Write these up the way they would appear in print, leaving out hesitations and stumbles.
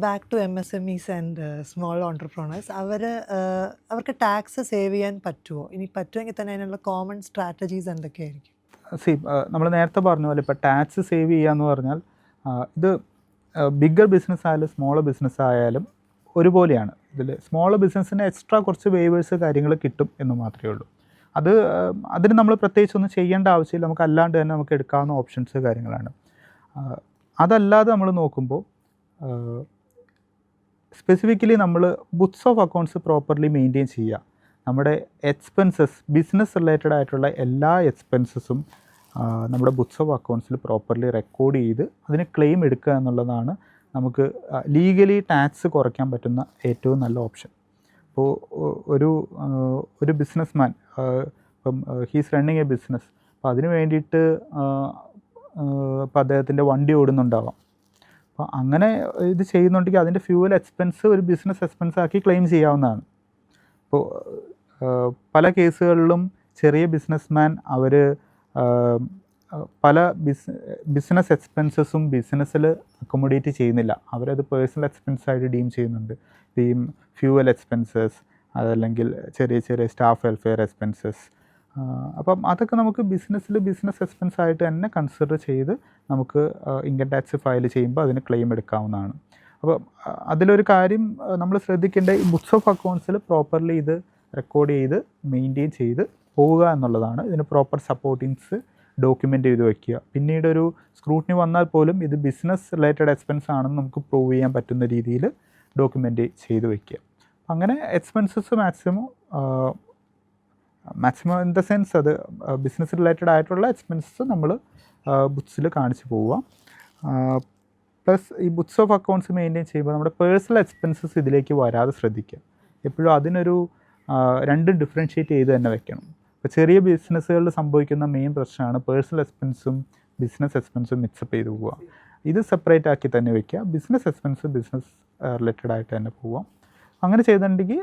Back to MSMEs and small entrepreneurs അവർക്ക് tax save ചെയ്യാൻ പറ്റുമോ? ഇനി പറ്റുമെങ്കിൽ തന്നെ അതിനുള്ള കോമൺ സ്ട്രാറ്റജീസ് എന്തൊക്കെയായിരിക്കും? നമ്മൾ നേരത്തെ പറഞ്ഞ പോലെ ഇപ്പോൾ ടാക്സ് സേവ് ചെയ്യുക എന്ന് പറഞ്ഞാൽ ഇത് ബിഗ്ഗർ ബിസിനസ് ആയാലും സ്മോളർ ബിസിനസ് ആയാലും ഒരുപോലെയാണ്. ഇതിൽ സ്മോളർ ബിസിനസ്സിന് എക്സ്ട്രാ കുറച്ച് വേവേഴ്സ് കാര്യങ്ങൾ കിട്ടും എന്ന് മാത്രമേ ഉള്ളൂ. അതിന് നമ്മൾ പ്രത്യേകിച്ചൊന്നും ചെയ്യേണ്ട ആവശ്യമില്ല. നമുക്ക് അല്ലാണ്ട് തന്നെ നമുക്ക് എടുക്കാവുന്ന ഓപ്ഷൻസ് കാര്യങ്ങളാണ്. അതല്ലാതെ നമ്മൾ നോക്കുമ്പോൾ സ്പെസിഫിക്കലി നമ്മൾ books of accounts properly maintain ചെയ്യുക. നമ്മുടെ എക്സ്പെൻസസ് ബിസിനസ് റിലേറ്റഡ് ആയിട്ടുള്ള എല്ലാ എക്സ്പെൻസസും നമ്മുടെ ബുക്സ് ഓഫ് അക്കൗണ്ട്സിൽ പ്രോപ്പർലി റെക്കോർഡ് ചെയ്ത് അതിന് ക്ലെയിം എടുക്കുക എന്നുള്ളതാണ് നമുക്ക് ലീഗലി ടാക്സ് കുറയ്ക്കാൻ പറ്റുന്ന ഏറ്റവും നല്ല ഓപ്ഷൻ. ഇപ്പോൾ ഒരു ബിസിനസ്മാൻ ഇപ്പം ഹീസ് റണ്ണിങ് എ ബിസിനസ്, അപ്പോൾ അതിന് വേണ്ടിയിട്ട് ഇപ്പോൾ അദ്ദേഹത്തിൻ്റെ വണ്ടി ഓടുന്നുണ്ടാവാം. അപ്പോൾ അങ്ങനെ ഇത് ചെയ്യുന്നുണ്ടെങ്കിൽ അതിൻ്റെ ഫ്യൂവൽ എക്സ്പെൻസ് ഒരു ബിസിനസ് എക്സ്പെൻസ് ആക്കി ക്ലെയിം ചെയ്യാവുന്നതാണ്. ഇപ്പോൾ പല കേസുകളിലും ചെറിയ ബിസിനസ്മാൻ അവർ പല ബിസിനസ് എക്സ്പെൻസസും ബിസിനസ്സിൽ അക്കോമഡേറ്റ് ചെയ്യുന്നില്ല. അവരത് പേഴ്സണൽ എക്സ്പെൻസായിട്ട് ഡീം ചെയ്യുന്നുണ്ട്. ഈ ഫ്യൂവൽ എക്സ്പെൻസസ്, അതല്ലെങ്കിൽ ചെറിയ ചെറിയ സ്റ്റാഫ് വെൽഫെയർ എക്സ്പെൻസസ്. അപ്പം അതൊക്കെ നമുക്ക് ബിസിനസ് എക്സ്പെൻസ് ആയിട്ട് തന്നെ കൺസിഡർ ചെയ്ത് നമുക്ക് ഇൻകം ടാക്സ് ഫയൽ ചെയ്യുമ്പോൾ അതിന് ക്ലെയിം എടുക്കാവുന്നതാണ്. അപ്പോൾ അതിലൊരു കാര്യം നമ്മൾ ശ്രദ്ധിക്കേണ്ട, ഈ ബുക്സ് ഓഫ് അക്കൗണ്ട്സിൽ പ്രോപ്പർലി ഇത് റെക്കോർഡ് ചെയ്ത് മെയിൻറ്റെയിൻ ചെയ്ത് പോവുക എന്നുള്ളതാണ്. ഇതിന് പ്രോപ്പർ സപ്പോർട്ടിങ്സ് ഡോക്യുമെൻ്റ് ചെയ്ത് വയ്ക്കുക. പിന്നീട് ഒരു സ്ക്രൂട്ടിനി വന്നാൽ പോലും ഇത് ബിസിനസ് റിലേറ്റഡ് എക്സ്പെൻസ് ആണെന്ന് നമുക്ക് പ്രൂവ് ചെയ്യാൻ പറ്റുന്ന രീതിയിൽ ഡോക്യുമെൻ്റ് ചെയ്ത് വയ്ക്കുക. അങ്ങനെ expenses maximum in the sense അത് ബിസിനസ് റിലേറ്റഡ് ആയിട്ടുള്ള എക്സ്പെൻസസ് നമ്മൾ ബുക്സിൽ കാണിച്ച് പോവുക. പ്ലസ് ഈ ബുക്സ് ഓഫ് അക്കൗണ്ട്സ് മെയിൻറ്റെയിൻ ചെയ്യുമ്പോൾ നമ്മുടെ പേഴ്സണൽ എക്സ്പെൻസസ് ഇതിലേക്ക് വരാതെ ശ്രദ്ധിക്കുക. എപ്പോഴും അതിനൊരു രണ്ടും ഡിഫറൻഷ്യേറ്റ് ചെയ്ത് തന്നെ വെക്കണം. ഇപ്പോൾ ചെറിയ ബിസിനസ്സുകളിൽ സംഭവിക്കുന്ന മെയിൻ പ്രശ്നമാണ് പേഴ്സണൽ എക്സ്പെൻസും ബിസിനസ് എക്സ്പെൻസും മിക്സപ്പ് ചെയ്ത് പോവുക. ഇത് സെപ്പറേറ്റ് ആക്കി തന്നെ വയ്ക്കുക. ബിസിനസ് എക്സ്പെൻസ് ബിസിനസ് റിലേറ്റഡ് ആയിട്ട് തന്നെ പോവാം. അങ്ങനെ ചെയ്തിട്ടുണ്ടെങ്കിൽ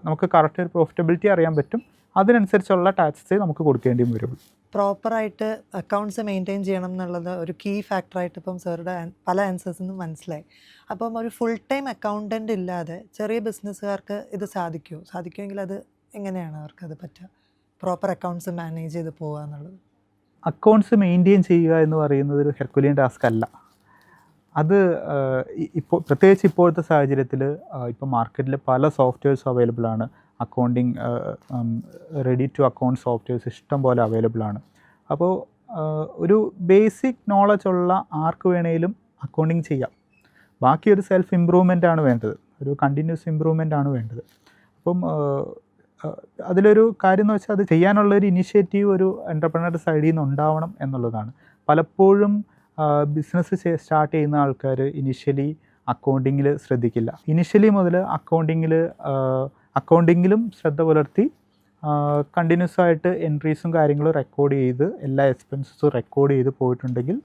നമുക്ക് കറക്റ്റ് ഒരു പ്രോഫിറ്റബിലിറ്റി അറിയാൻ പറ്റും. അതിനനുസരിച്ചുള്ള ടാക്സ് നമുക്ക് കൊടുക്കേണ്ടിയും വരുള്ളൂ. പ്രോപ്പറായിട്ട് അക്കൗണ്ട്സ് മെയിൻറ്റെയിൻ ചെയ്യണം എന്നുള്ളത് ഒരു കീ ഫാക്ടറായിട്ട് ഇപ്പം സാറുടെ പല ആൻസേഴ്സിൽ നിന്നും മനസ്സിലായി. അപ്പം ഒരു ഫുൾ ടൈം അക്കൗണ്ടൻ്റ് ഇല്ലാതെ ചെറിയ ബിസിനസ്സുകാർക്ക് ഇത് സാധിക്കുമെങ്കിൽ അത് എങ്ങനെയാണ് അവർക്കത് പറ്റുക? പ്രോപ്പർ അക്കൗണ്ട്സ് മാനേജ് ചെയ്ത് പോവുക എന്നുള്ളത്. അക്കൗണ്ട്സ് മെയിൻറ്റെയിൻ ചെയ്യുക എന്ന് പറയുന്നത് ഒരു ഹെർക്കുലിയൻ ടാസ്ക് അല്ല. അത് ഇപ്പോൾ പ്രത്യേകിച്ച് ഇപ്പോഴത്തെ സാഹചര്യത്തിൽ ഇപ്പോൾ മാർക്കറ്റിൽ പല സോഫ്റ്റ്വെയർസ് അവൈലബിൾ ആണ്. Accounting ready to account softwares ഇഷ്ടം പോലെ അവൈലബിൾ ആണ്. അപ്പോൾ ഒരു ബേസിക് നോളജ് ഉള്ള ആർക്ക് വേണേലും അക്കൗണ്ടിങ് ചെയ്യാം. ബാക്കി ഒരു സെൽഫ് ഇമ്പ്രൂവ്മെൻ്റ് ആണ് വേണ്ടത്, ഒരു കണ്ടിന്യൂസ് ഇമ്പ്രൂവ്മെൻ്റ് ആണ് വേണ്ടത്. അപ്പം അതിലൊരു കാര്യം എന്ന് വെച്ചാൽ അത് ചെയ്യാനുള്ളൊരു ഇനിഷ്യേറ്റീവ് ഒരു എൻ്റർപ്രണറുടെ സൈഡിൽ നിന്ന് ഉണ്ടാവണം എന്നുള്ളതാണ്. പലപ്പോഴും ബിസിനസ് സ്റ്റാർട്ട് ചെയ്യുന്ന ആൾക്കാർ ഇനിഷ്യലി അക്കൗണ്ടിങ്ങിൽ ശ്രദ്ധിക്കില്ല. ഇനിഷ്യലി മുതൽ അക്കൗണ്ടിങ്ങിലും ശ്രദ്ധ പുലർത്തി കണ്ടിന്യൂസ് ആയിട്ട് എൻട്രീസും കാര്യങ്ങളും റെക്കോർഡ് ചെയ്ത് എല്ലാ എക്സ്പെൻസസും റെക്കോർഡ് ചെയ്ത് പോയിട്ടുണ്ടെങ്കിൽ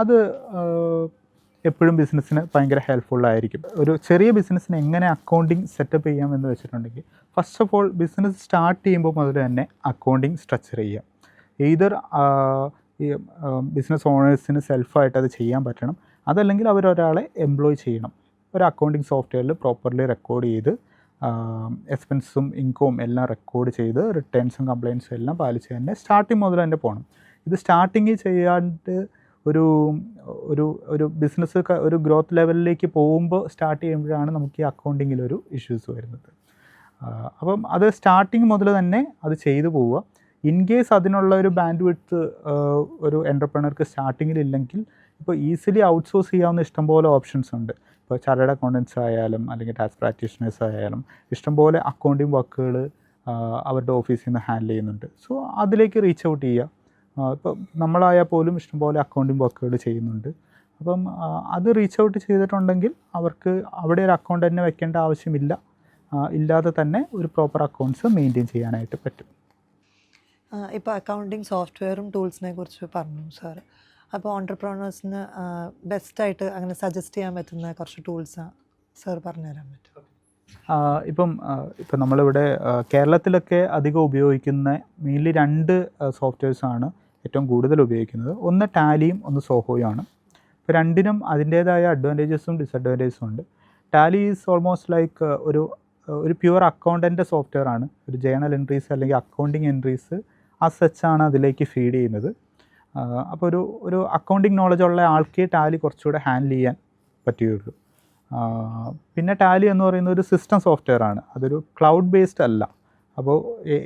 അത് എപ്പോഴും ബിസിനസ്സിന് ഭയങ്കര ഹെൽപ്ഫുള്ളായിരിക്കും. ഒരു ചെറിയ ബിസിനസ്സിന് എങ്ങനെ അക്കൗണ്ടിങ് സെറ്റപ്പ് ചെയ്യാമെന്ന് വെച്ചിട്ടുണ്ടെങ്കിൽ, first of all business start ചെയ്യുമ്പോൾ മുതൽ തന്നെ അക്കൗണ്ടിങ് സ്ട്രക്ചർ ചെയ്യുക. എയ്തർ ഈ ബിസിനസ് ഓണേഴ്സിന് സെൽഫായിട്ട് അത് ചെയ്യാൻ പറ്റണം, അതല്ലെങ്കിൽ അവരൊരാളെ എംപ്ലോയ് ചെയ്യണം. ഒരു അക്കൗണ്ടിങ് സോഫ്റ്റ്വെയറിൽ പ്രോപ്പർലി റെക്കോർഡ് ചെയ്ത് എക്സ്പെൻസും ഇൻകവും എല്ലാം റെക്കോർഡ് ചെയ്ത് റിട്ടേൺസും കംപ്ലയിൻസും എല്ലാം പാലിച്ച് തന്നെ സ്റ്റാർട്ടിങ് മുതൽ തന്നെ പോകണം. ഇത് സ്റ്റാർട്ടിങ്ങിൽ ചെയ്യാണ്ട് ഒരു ബിസിനസ് ഒരു ഗ്രോത്ത് ലെവലിലേക്ക് പോകുമ്പോൾ സ്റ്റാർട്ട് ചെയ്യുമ്പോഴാണ് നമുക്ക് ഈ അക്കൗണ്ടിങ്ങിലൊരു ഇഷ്യൂസ് വരുന്നത്. അപ്പം അത് സ്റ്റാർട്ടിങ് മുതൽ തന്നെ അത് ചെയ്തു പോവുക. ഇൻ കേസ് അതിനുള്ള ഒരു ബാൻഡ് വിഡ്ത്ത് ഒരു എൻ്റർപ്രണർക്ക് സ്റ്റാർട്ടിങ്ങിലില്ലെങ്കിൽ ഇപ്പോൾ ഈസിലി ഔട്ട്സോഴ്സ് ചെയ്യാവുന്ന ഇഷ്ടംപോലെ ഓപ്ഷൻസ് ഉണ്ട്. ഇപ്പോൾ ചാർട്ടേഡ് അക്കൗണ്ടൻസ് ആയാലും അല്ലെങ്കിൽ ടാക്സ് പ്രാക്ടീഷണേഴ്സ് ആയാലും ഇഷ്ടംപോലെ അക്കൗണ്ടിങ് വർക്കുകൾ അവരുടെ ഓഫീസിൽ നിന്ന് ഹാൻഡിൽ ചെയ്യുന്നുണ്ട്. സോ അതിലേക്ക് റീച്ച് ഔട്ട് ചെയ്യുക. ഇപ്പോൾ നമ്മളായാൽ പോലും ഇഷ്ടംപോലെ അക്കൗണ്ടിങ് വർക്കുകൾ ചെയ്യുന്നുണ്ട്. അപ്പം അത് റീച്ച് ഔട്ട് ചെയ്തിട്ടുണ്ടെങ്കിൽ അവർക്ക് അവിടെ ഒരു അക്കൗണ്ട് തന്നെ വെക്കേണ്ട ആവശ്യമില്ല. ഇല്ലാതെ തന്നെ ഒരു പ്രോപ്പർ അക്കൗണ്ട്സ് മെയിൻറ്റെയിൻ ചെയ്യാനായിട്ട് പറ്റും. ഇപ്പോൾ അക്കൗണ്ടിങ് സോഫ്റ്റ്വെയറും ടൂൾസിനെ കുറിച്ച് പറഞ്ഞു സാർ. അപ്പോൾ ഓൺടർപ്രണേഴ്സിന് ബെസ്റ്റായിട്ട് അങ്ങനെ സജസ്റ്റ് ചെയ്യാൻ പറ്റുന്ന കുറച്ച് ടൂൾസ് സാർ പറഞ്ഞു തരാൻ പറ്റും? ഇപ്പം നമ്മളിവിടെ കേരളത്തിലൊക്കെ അധികം ഉപയോഗിക്കുന്ന മെയിൻലി 2 സോഫ്റ്റ്വെയർസാണ് ഏറ്റവും കൂടുതൽ ഉപയോഗിക്കുന്നത്. ഒന്ന് ടാലിയും ഒന്ന് സോഹോയും ആണ്. ഇപ്പോൾ രണ്ടിനും അതിൻ്റേതായ അഡ്വാൻറ്റേജസും ഡിസഡ്വാൻറ്റേജസും ഉണ്ട്. ടാലി ഈസ് ഓൾമോസ്റ്റ് ലൈക്ക് ഒരു പ്യുവർ അക്കൗണ്ടൻ്റ് സോഫ്റ്റ്വെയർ ആണ്. ഒരു ജേണൽ എൻട്രീസ് അല്ലെങ്കിൽ അക്കൗണ്ടിങ് എൻട്രീസ് ആണ് അതിലേക്ക് ഫീഡ് ചെയ്യുന്നത്. അപ്പോൾ ഒരു അക്കൗണ്ടിങ് നോളജ് ഉള്ള ആൾക്ക് ടാലി കുറച്ചുകൂടെ ഹാൻഡിൽ ചെയ്യാൻ പറ്റുകയുള്ളൂ. പിന്നെ ടാലി എന്ന് പറയുന്ന ഒരു സിസ്റ്റം സോഫ്റ്റ്വെയർ ആണ്, അതൊരു ക്ലൗഡ് ബേസ്ഡ് അല്ല. അപ്പോൾ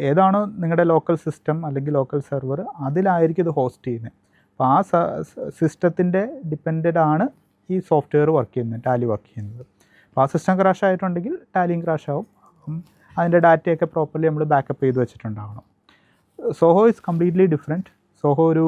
ഏതാണോ നിങ്ങളുടെ ലോക്കൽ സിസ്റ്റം അല്ലെങ്കിൽ ലോക്കൽ സെർവർ, അതിലായിരിക്കും ഇത് ഹോസ്റ്റ് ചെയ്യുന്നത്. അപ്പോൾ ആ സിസ്റ്റത്തിൻ്റെ ഡിപ്പെൻഡഡ് ആണ് ഈ സോഫ്റ്റ്വെയർ വർക്ക് ചെയ്യുന്നത്, ടാലി വർക്ക് ചെയ്യുന്നത്. അപ്പോൾ ആ സിസ്റ്റം ക്രാഷ് ആയിട്ടുണ്ടെങ്കിൽ ടാലിയും ക്രാഷ് ആവും. അതിൻ്റെ ഡാറ്റയൊക്കെ പ്രോപ്പർലി നമ്മൾ ബാക്കപ്പ് ചെയ്ത് വെച്ചിട്ടുണ്ടാവണം. Zoho is completely different. Zoho ഒരു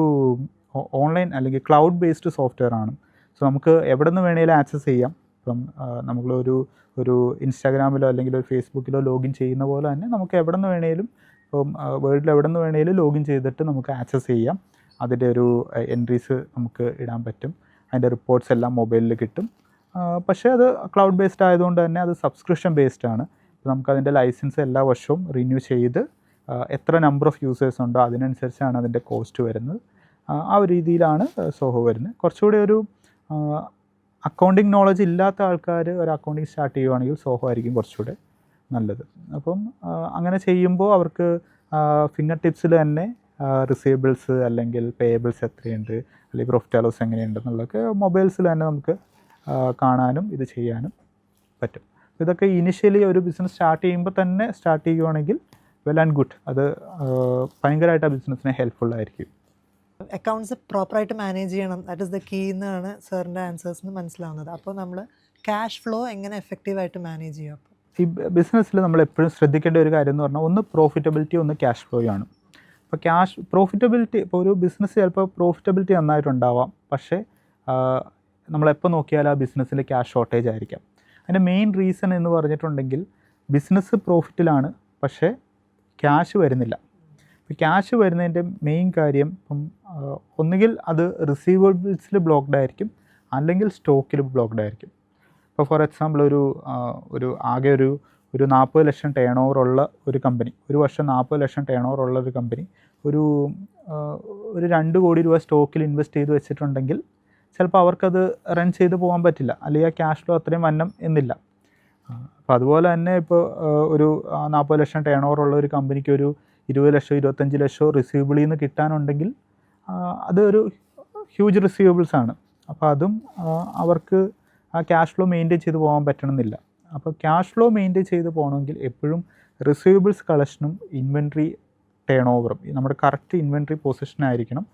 ഓൺലൈൻ അല്ലെങ്കിൽ ക്ലൗഡ് ബേസ്ഡ് സോഫ്റ്റ്വെയർ ആണ്. സോ നമുക്ക് എവിടെ നിന്ന് വേണമെങ്കിലും ആക്സസ് ചെയ്യാം. ഇപ്പം നമ്മളൊരു ഇൻസ്റ്റാഗ്രാമിലോ അല്ലെങ്കിൽ ഒരു ഫേസ്ബുക്കിലോ ലോഗിൻ ചെയ്യുന്ന പോലെ തന്നെ നമുക്ക് എവിടെ നിന്ന് വേണമെങ്കിലും, ഇപ്പം വേൾഡിൽ എവിടെ നിന്ന് വേണമെങ്കിലും ലോഗിൻ ചെയ്തിട്ട് നമുക്ക് ആക്സസ് ചെയ്യാം. അതിൻ്റെ ഒരു എൻട്രീസ് നമുക്ക് ഇടാൻ പറ്റും. അതിൻ്റെ റിപ്പോർട്ട്സ് എല്ലാം മൊബൈലിൽ കിട്ടും. പക്ഷേ അത് ക്ലൗഡ് ബേസ്ഡ് ആയതുകൊണ്ട് തന്നെ അത് സബ്സ്ക്രിപ്ഷൻ ബേസ്ഡ് ആണ്. നമുക്കതിൻ്റെ ലൈസൻസ് എല്ലാ വർഷവും റിന്യൂ ചെയ്ത് എത്ര നമ്പർ ഓഫ് യൂസേഴ്സ് ഉണ്ടോ അതിനനുസരിച്ചാണ് അതിൻ്റെ കോസ്റ്റ് വരുന്നത്. ആ ഒരു രീതിയിലാണ് സോഹോ വരുന്നത്. കുറച്ചുകൂടി ഒരു അക്കൗണ്ടിങ് നോളജ് ഇല്ലാത്ത ആൾക്കാർ ഒരു അക്കൗണ്ടിങ് സ്റ്റാർട്ട് ചെയ്യുവാണെങ്കിൽ സോഹോ ആയിരിക്കും കുറച്ചുകൂടെ നല്ലത്. അപ്പം അങ്ങനെ ചെയ്യുമ്പോൾ അവർക്ക് ഫിംഗർ ടിപ്സിൽ തന്നെ റിസീവബിൾസ് അല്ലെങ്കിൽ പേയബിൾസ് എത്രയുണ്ട് അല്ലെങ്കിൽ പ്രോഫിറ്റ് ആൻഡ് ലോസ് എങ്ങനെയുണ്ടെന്നുള്ളതൊക്കെ മൊബൈൽസിൽ തന്നെ നമുക്ക് കാണാനും ഇത് ചെയ്യാനും പറ്റും. ഇതൊക്കെ ഇനിഷ്യലി ഒരു ബിസിനസ് സ്റ്റാർട്ട് ചെയ്യുകയാണെങ്കിൽ വെൽ ആൻഡ് ഗുഡ്. അത് ഭയങ്കരമായിട്ട് ആ ബിസിനസ്സിനെ ഹെൽപ്ഫുള്ളായിരിക്കും. അക്കൗണ്ട്സ് പ്രോപ്പറായിട്ട് മാനേജ് ചെയ്യണം, ദാറ്റ് ഇസ് ദ കീ എന്നാണ് സാറിൻ്റെ ആൻസേഴ്സിന് മനസ്സിലാവുന്നത്. അപ്പോൾ നമ്മൾ ക്യാഷ് ഫ്ലോ എങ്ങനെ എഫക്റ്റീവായിട്ട് മാനേജ് ചെയ്യും? അപ്പോൾ ഈ ബിസിനസ്സിൽ നമ്മൾ എപ്പോഴും ശ്രദ്ധിക്കേണ്ട ഒരു കാര്യം എന്ന് പറഞ്ഞാൽ, ഒന്ന് പ്രോഫിറ്റബിലിറ്റി, ഒന്ന് ക്യാഷ് ഫ്ലോ ആണ്. ഇപ്പോൾ പ്രോഫിറ്റബിലിറ്റി, ഇപ്പോൾ ഒരു ബിസിനസ് ചിലപ്പോൾ പ്രോഫിറ്റബിലിറ്റി നന്നായിട്ടുണ്ടാവാം, പക്ഷേ നമ്മളെപ്പോൾ നോക്കിയാൽ ആ ബിസിനസ്സിൽ ക്യാഷ് ഷോർട്ടേജ് ആയിരിക്കാം. അതിൻ്റെ മെയിൻ റീസൺ എന്ന് പറഞ്ഞിട്ടുണ്ടെങ്കിൽ ബിസിനസ് പ്രോഫിറ്റിലാണ്, പക്ഷേ ക്യാഷ് വരുന്നില്ല. ഇപ്പോൾ ക്യാഷ് വരുന്നതിൻ്റെ മെയിൻ കാര്യം ഇപ്പം ഒന്നുകിൽ അത് റിസീവബിൾസിൽ ബ്ലോക്ക്ഡ് ആയിരിക്കും, അല്ലെങ്കിൽ സ്റ്റോക്കിൽ ബ്ലോക്ക്ഡ് ആയിരിക്കും. ഇപ്പോൾ ഫോർ എക്സാമ്പിൾ ആകെ ഒരു 40 ലക്ഷം ടേൺ ഓവർ ഉള്ള ഒരു കമ്പനി, ഒരു വർഷം 40 ലക്ഷം ടേൺ ഓവർ ഉള്ള ഒരു കമ്പനി ഒരു 2 കോടി രൂപ സ്റ്റോക്കിൽ ഇൻവെസ്റ്റ് ചെയ്ത് വെച്ചിട്ടുണ്ടെങ്കിൽ ചിലപ്പോൾ അവർക്കത് റൺ ചെയ്ത് പോകാൻ പറ്റില്ല, അല്ലെങ്കിൽ ആ ക്യാഷ് ഫ്ലോ അത്രയും വന്നം എന്നില്ല. അപ്പോൾ അതുപോലെ തന്നെ ഇപ്പോൾ ഒരു 40 ലക്ഷം ടേൺ ഓവർ ഉള്ള ഒരു കമ്പനിക്ക് ഒരു 20 ലക്ഷം 25 ലക്ഷം റിസീവബിളിൽ നിന്ന് കിട്ടാനുണ്ടെങ്കിൽ അതൊരു ഹ്യൂജ് റിസീവബിൾസ് ആണ്. അപ്പോൾ അതും അവർക്ക് ആ ക്യാഷ് ഫ്ലോ മെയിൻറ്റെയിൻ ചെയ്ത് പോകാൻ പറ്റണമെന്നില്ല. അപ്പോൾ ക്യാഷ് ഫ്ലോ മെയിൻറ്റെയിൻ ചെയ്ത് പോകണമെങ്കിൽ എപ്പോഴും റിസീവബിൾസ് കളക്ഷനും ഇൻവെൻട്രി ടേൺ ഓവറും നമ്മുടെ കറക്റ്റ് ഇൻവെൻട്രി പൊസിഷനായിരിക്കണം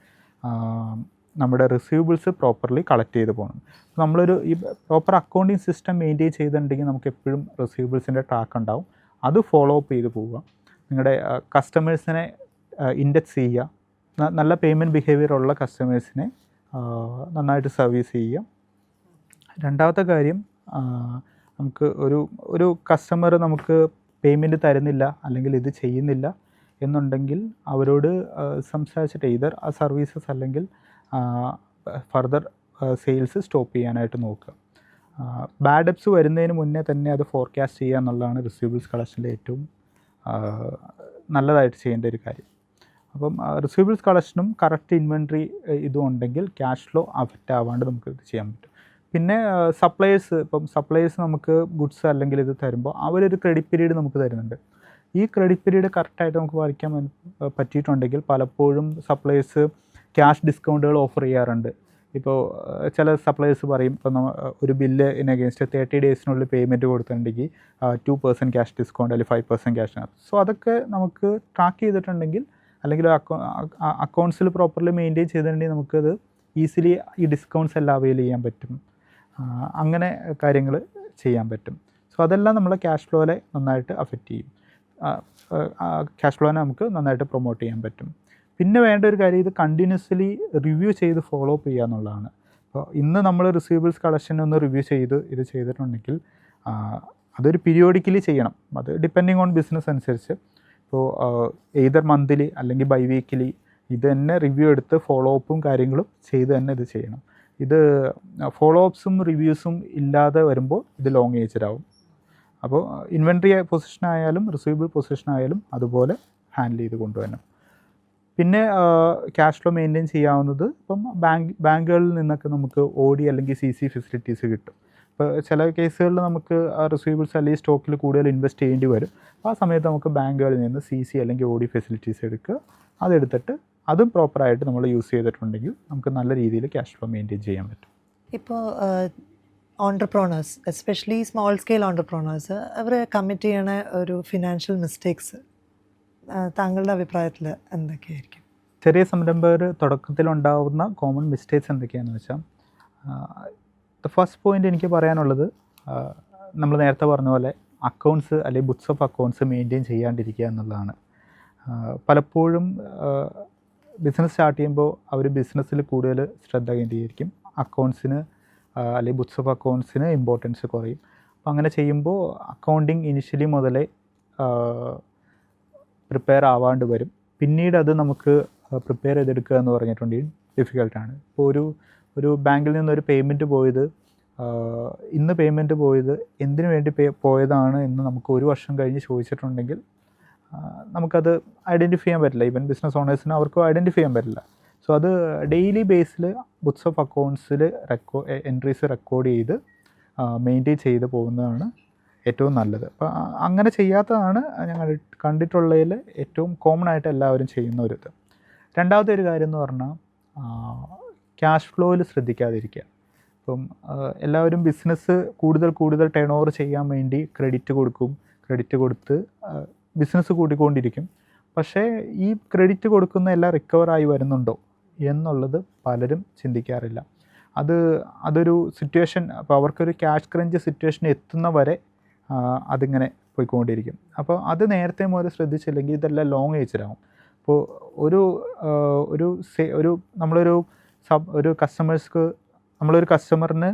നമ്മുടെ റിസീവബിൾസ് പ്രോപ്പർലി കളക്ട് ചെയ്ത് പോകണം. നമ്മളൊരു ഈ പ്രോപ്പർ അക്കൗണ്ടിങ് സിസ്റ്റം മെയിൻറ്റെയിൻ ചെയ്തിട്ടുണ്ടെങ്കിൽ നമുക്ക് എപ്പോഴും റിസീവബിൾസിൻ്റെ ട്രാക്ക് ഉണ്ടാവും. അത് ഫോളോ അപ്പ് ചെയ്ത് പോവുക. നിങ്ങളുടെ കസ്റ്റമേഴ്സിനെ ഇൻഡെക്സ് ചെയ്യുക. നല്ല പേയ്മെൻറ്റ് ബിഹേവിയർ ഉള്ള കസ്റ്റമേഴ്സിനെ നന്നായിട്ട് സർവീസ് ചെയ്യുക. രണ്ടാമത്തെ കാര്യം, നമുക്ക് ഒരു കസ്റ്റമർ നമുക്ക് പേയ്മെൻറ്റ് തരുന്നില്ല അല്ലെങ്കിൽ ഇത് ചെയ്യുന്നില്ല എന്നുണ്ടെങ്കിൽ അവരോട് സംസാരിച്ചിട്ട് ഇതർ ആ സർവീസസ് അല്ലെങ്കിൽ ഫർദർ സെയിൽസ് സ്റ്റോപ്പ് ചെയ്യാനായിട്ട് നോക്കുക. ബാഡ് ഡെപ്സ് വരുന്നതിന് മുന്നേ തന്നെ അത് ഫോർകാസ്റ്റ് ചെയ്യുക എന്നുള്ളതാണ് റിസീവബിൾസ് കളക്ഷനിലെ ഏറ്റവും നല്ലതായിട്ട് ചെയ്യേണ്ട ഒരു കാര്യം. അപ്പം റിസീവബിൾസ് കളക്ഷനും കറക്റ്റ് ഇൻവെൻട്രി ഇതും ഉണ്ടെങ്കിൽ ക്യാഷ് ഫ്ലോ അഫക്റ്റ് ആവാണ്ട് നമുക്ക് ഇത് ചെയ്യാൻ പറ്റും. പിന്നെ സപ്ലയേഴ്സ് നമുക്ക് ഗുഡ്സ് അല്ലെങ്കിൽ ഇത് തരുമ്പോൾ അവരൊരു ക്രെഡിറ്റ് പീരീഡ് നമുക്ക് തരുന്നുണ്ട്. ഈ ക്രെഡിറ്റ് പീരീഡ് കറക്റ്റായിട്ട് നമുക്ക് പാലിക്കാൻ പറ്റിയിട്ടുണ്ടെങ്കിൽ പലപ്പോഴും സപ്ലയേഴ്സ് ക്യാഷ് ഡിസ്കൗണ്ടുകൾ ഓഫർ ചെയ്യാറുണ്ട്. ഇപ്പോൾ ചില സപ്ലയേഴ്സ് പറയും, ഇപ്പോൾ ഒരു ബില്ല് ഇൻ അഗേൻസ്റ്റ് 30 ഡേയ്സിനുള്ളിൽ പേയ്മെൻറ്റ് കൊടുത്തിട്ടുണ്ടെങ്കിൽ 2% ക്യാഷ് ഡിസ്കൗണ്ട് അല്ലെങ്കിൽ 5% ക്യാഷ്. സോ അതൊക്കെ നമുക്ക് ട്രാക്ക് ചെയ്തിട്ടുണ്ടെങ്കിൽ അല്ലെങ്കിൽ അക്കൗണ്ട്സിൽ പ്രോപ്പർലി മെയിൻറ്റെയിൻ ചെയ്തിട്ടുണ്ടെങ്കിൽ നമുക്കത് ഈസിലി ഈ ഡിസ്കൗണ്ട്സ് എല്ലാം അവൈൽ ചെയ്യാൻ പറ്റും. അങ്ങനെ കാര്യങ്ങൾ ചെയ്യാൻ പറ്റും. സോ അതെല്ലാം നമ്മളെ ക്യാഷ് ഫ്ലോയെ നന്നായിട്ട് അഫക്റ്റ് ചെയ്യും. ക്യാഷ് ഫ്ലോനെ നമുക്ക് നന്നായിട്ട് പ്രൊമോട്ട് ചെയ്യാൻ പറ്റും. പിന്നെ വേണ്ട ഒരു കാര്യം, ഇത് കണ്ടിന്യൂസ്ലി റിവ്യൂ ചെയ്ത് ഫോളോ അപ്പ് ചെയ്യുക എന്നുള്ളതാണ്. അപ്പോൾ ഇന്ന് നമ്മൾ റിസീവബിൾസ് കളക്ഷൻ ഒന്ന് റിവ്യൂ ഇത് ചെയ്തിട്ടുണ്ടെങ്കിൽ അതൊരു പീരിയോഡിക്കലി ചെയ്യണം. അത് ഡിപ്പെൻഡിങ് ഓൺ ബിസിനസ് അനുസരിച്ച്. ഇപ്പോൾ എയ്തർ മന്ത്ലി അല്ലെങ്കിൽ ബൈ വീക്കിലി ഇത് തന്നെ റിവ്യൂ എടുത്ത് ഫോളോ അപ്പും കാര്യങ്ങളും ചെയ്ത് തന്നെ ഇത് ചെയ്യണം. ഇത് ഫോളോ അപ്സും റിവ്യൂസും ഇല്ലാതെ വരുമ്പോൾ ഇത് ലോങ് ഏജ്ഡാവും. അപ്പോൾ ഇൻവെൻട്രി പൊസിഷനായാലും റിസീവബിൾ പൊസിഷനായാലും അതുപോലെ ഹാൻഡിൽ ചെയ്ത് കൊണ്ടുവരണം. പിന്നെ ക്യാഷ് ഫ്ലോ മെയിൻറ്റെയിൻ ചെയ്യാവുന്നത് ഇപ്പം ബാങ്കുകളിൽ നിന്നൊക്കെ നമുക്ക് OD അല്ലെങ്കിൽ CC ഫെസിലിറ്റീസ് കിട്ടും. ഇപ്പോൾ ചില കേസുകളിൽ നമുക്ക് റിസീവേബിൾസ് അല്ലെങ്കിൽ സ്റ്റോക്കിൽ കൂടുതൽ ഇൻവെസ്റ്റ് ചെയ്യേണ്ടി വരും. ആ സമയത്ത് നമുക്ക് ബാങ്കുകളിൽ നിന്ന് CC അല്ലെങ്കിൽ OD ഫെസിലിറ്റീസ് എടുക്കുക. അതെടുത്തിട്ട് അതും പ്രോപ്പറായിട്ട് നമ്മൾ യൂസ് ചെയ്തിട്ടുണ്ടെങ്കിൽ നമുക്ക് നല്ല രീതിയിൽ ക്യാഷ് ഫ്ലോ മെയിൻറ്റെയിൻ ചെയ്യാൻ പറ്റും. ഇപ്പോൾ ഓൺടർപ്രോണേഴ്സ്, എസ്പെഷ്യലി സ്മോൾ സ്കെയിൽ ഓൺടർപ്രോണേഴ്സ്, അവർ കമ്മിറ്റ് ചെയ്യണ ഒരു ഫിനാൻഷ്യൽ മിസ്റ്റേക്സ് താങ്കളുടെ അഭിപ്രായത്തിൽ എന്തൊക്കെയായിരിക്കും? ചെറിയ സംരംഭകർ തുടക്കത്തിലുണ്ടാവുന്ന കോമൺ മിസ്റ്റേക്സ് എന്തൊക്കെയാണെന്ന് വെച്ചാൽ, ഫസ്റ്റ് പോയിൻ്റ് എനിക്ക് പറയാനുള്ളത്, നമ്മൾ നേരത്തെ പറഞ്ഞ പോലെ അക്കൗണ്ട്സ് അല്ലെങ്കിൽ ബുക്സ് ഓഫ് അക്കൗണ്ട്സ് മെയിൻറ്റെയിൻ ചെയ്യാണ്ടിരിക്കുക എന്നുള്ളതാണ്. പലപ്പോഴും ബിസിനസ് സ്റ്റാർട്ട് ചെയ്യുമ്പോൾ അവർ ബിസിനസ്സിൽ കൂടുതൽ ശ്രദ്ധ കേന്ദ്രീകരിക്കും, അക്കൗണ്ട്സിന് അല്ലെങ്കിൽ ബുക്സ് ഓഫ് അക്കൗണ്ട്സിന് ഇമ്പോർട്ടൻസ് കുറയും. അപ്പോൾ അങ്ങനെ ചെയ്യുമ്പോൾ അക്കൗണ്ടിങ് ഇനിഷ്യലി മുതലേ പ്രിപ്പയർ ആവാണ്ട് വരും. പിന്നീട് അത് നമുക്ക് പ്രിപ്പയർ ചെയ്തെടുക്കുക എന്ന് പറഞ്ഞിട്ടുണ്ടെങ്കിൽ ഡിഫിക്കൽട്ടാണ്. ഇപ്പോൾ ഒരു ബാങ്കിൽ നിന്നൊരു പേയ്മെൻറ്റ് പോയത്, ഇന്ന് പേയ്മെൻറ്റ് പോയത് എന്തിനു വേണ്ടി പോയതാണ് എന്ന് നമുക്ക് ഒരു വർഷം കഴിഞ്ഞ് ചോദിച്ചിട്ടുണ്ടെങ്കിൽ നമുക്കത് ഐഡൻറ്റിഫൈ ചെയ്യാൻ പറ്റില്ല. ഈവൻ ബിസിനസ് ഓണേഴ്സിന് അവർക്കും ഐഡൻറ്റിഫൈ ചെയ്യാൻ പറ്റില്ല. സോ അത് ഡെയിലി ബേസിൽ ബുക്സ് ഓഫ് അക്കൗണ്ട്സിൽ എൻട്രീസ് റെക്കോർഡ് ചെയ്ത് മെയിൻറ്റെയിൻ ചെയ്ത് പോകുന്നതാണ് ഏറ്റവും നല്ലത്. അപ്പോൾ അങ്ങനെ ചെയ്യാത്തതാണ് ഞങ്ങൾ കണ്ടിട്ടുള്ളതിൽ ഏറ്റവും കോമൺ ആയിട്ട് എല്ലാവരും ചെയ്യുന്ന ഒരു ഇത്. രണ്ടാമത്തെ ഒരു കാര്യം എന്ന് പറഞ്ഞാൽ ക്യാഷ് ഫ്ലോയിൽ ശ്രദ്ധിക്കാതിരിക്കുക. ഇപ്പം എല്ലാവരും ബിസിനസ് കൂടുതൽ ടേൺ ഓവർ ചെയ്യാൻ വേണ്ടി ക്രെഡിറ്റ് കൊടുക്കും, ക്രെഡിറ്റ് കൊടുത്ത് ബിസിനസ് കൂട്ടിക്കൊണ്ടിരിക്കും. പക്ഷേ ഈ ക്രെഡിറ്റ് കൊടുക്കുന്ന എല്ലാം റിക്കവറായി വരുന്നുണ്ടോ എന്നുള്ളത് പലരും ചിന്തിക്കാറില്ല. അതൊരു സിറ്റുവേഷൻ, അപ്പോൾ അവർക്കൊരു ക്യാഷ് ക്രഞ്ച് സിറ്റുവേഷൻ എത്തുന്ന വരെ അതിങ്ങനെ പോയിക്കൊണ്ടിരിക്കും. അപ്പോൾ അത് നേരത്തെ മുതൽ ശ്രദ്ധിച്ചില്ലെങ്കിൽ ഇതെല്ലാം ലോങ് ഏജിലാവും. അപ്പോൾ നമ്മളൊരു കസ്റ്റമറിന്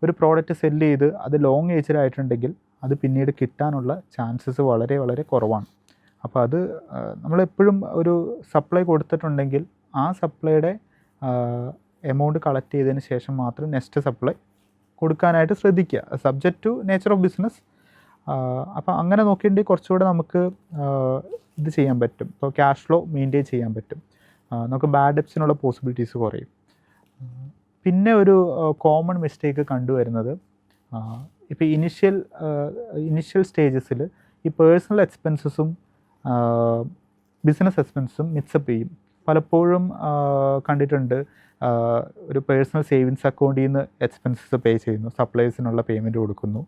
ഒരു പ്രോഡക്റ്റ് സെല്ല് ചെയ്ത് അത് ലോങ് ഏജിലായിട്ടുണ്ടെങ്കിൽ അത് പിന്നീട് കിട്ടാനുള്ള ചാൻസസ് വളരെ വളരെ കുറവാണ്. അപ്പോൾ അത് നമ്മളെപ്പോഴും ഒരു സപ്ലൈ കൊടുത്തിട്ടുണ്ടെങ്കിൽ ആ സപ്ലൈയുടെ എമൗണ്ട് കളക്ട് ചെയ്തതിന് ശേഷം മാത്രം നെക്സ്റ്റ് സപ്ലൈ കൊടുക്കാനായിട്ട് ശ്രദ്ധിക്കുക, subject to nature of business. അപ്പോൾ അങ്ങനെ നോക്കിയിട്ടുണ്ടെങ്കിൽ കുറച്ചുകൂടെ നമുക്ക് ഇത് ചെയ്യാൻ പറ്റും. ഇപ്പോൾ ക്യാഷ് ഫ്ലോ മെയിൻറ്റെയിൻ ചെയ്യാൻ പറ്റും, നമുക്ക് ബാഡ് ഡെപ്സിനുള്ള പോസിബിലിറ്റീസ് കുറയും. പിന്നെ ഒരു കോമൺ മിസ്റ്റേക്ക് കണ്ടുവരുന്നത്, ഇപ്പോൾ ഇനിഷ്യൽ സ്റ്റേജസിൽ ഈ പേഴ്സണൽ എക്സ്പെൻസസും ബിസിനസ് എക്സ്പെൻസും മിക്സപ്പ് ചെയ്യും. പലപ്പോഴും കണ്ടിട്ടുണ്ട്, ഒരു പേഴ്സണൽ സേവിങ്സ് അക്കൗണ്ടിൽ നിന്ന് എക്സ്പെൻസസ് പേ ചെയ്യുന്നു, സപ്ലൈസിനുള്ള പേയ്മെൻറ്റ് കൊടുക്കുന്നു,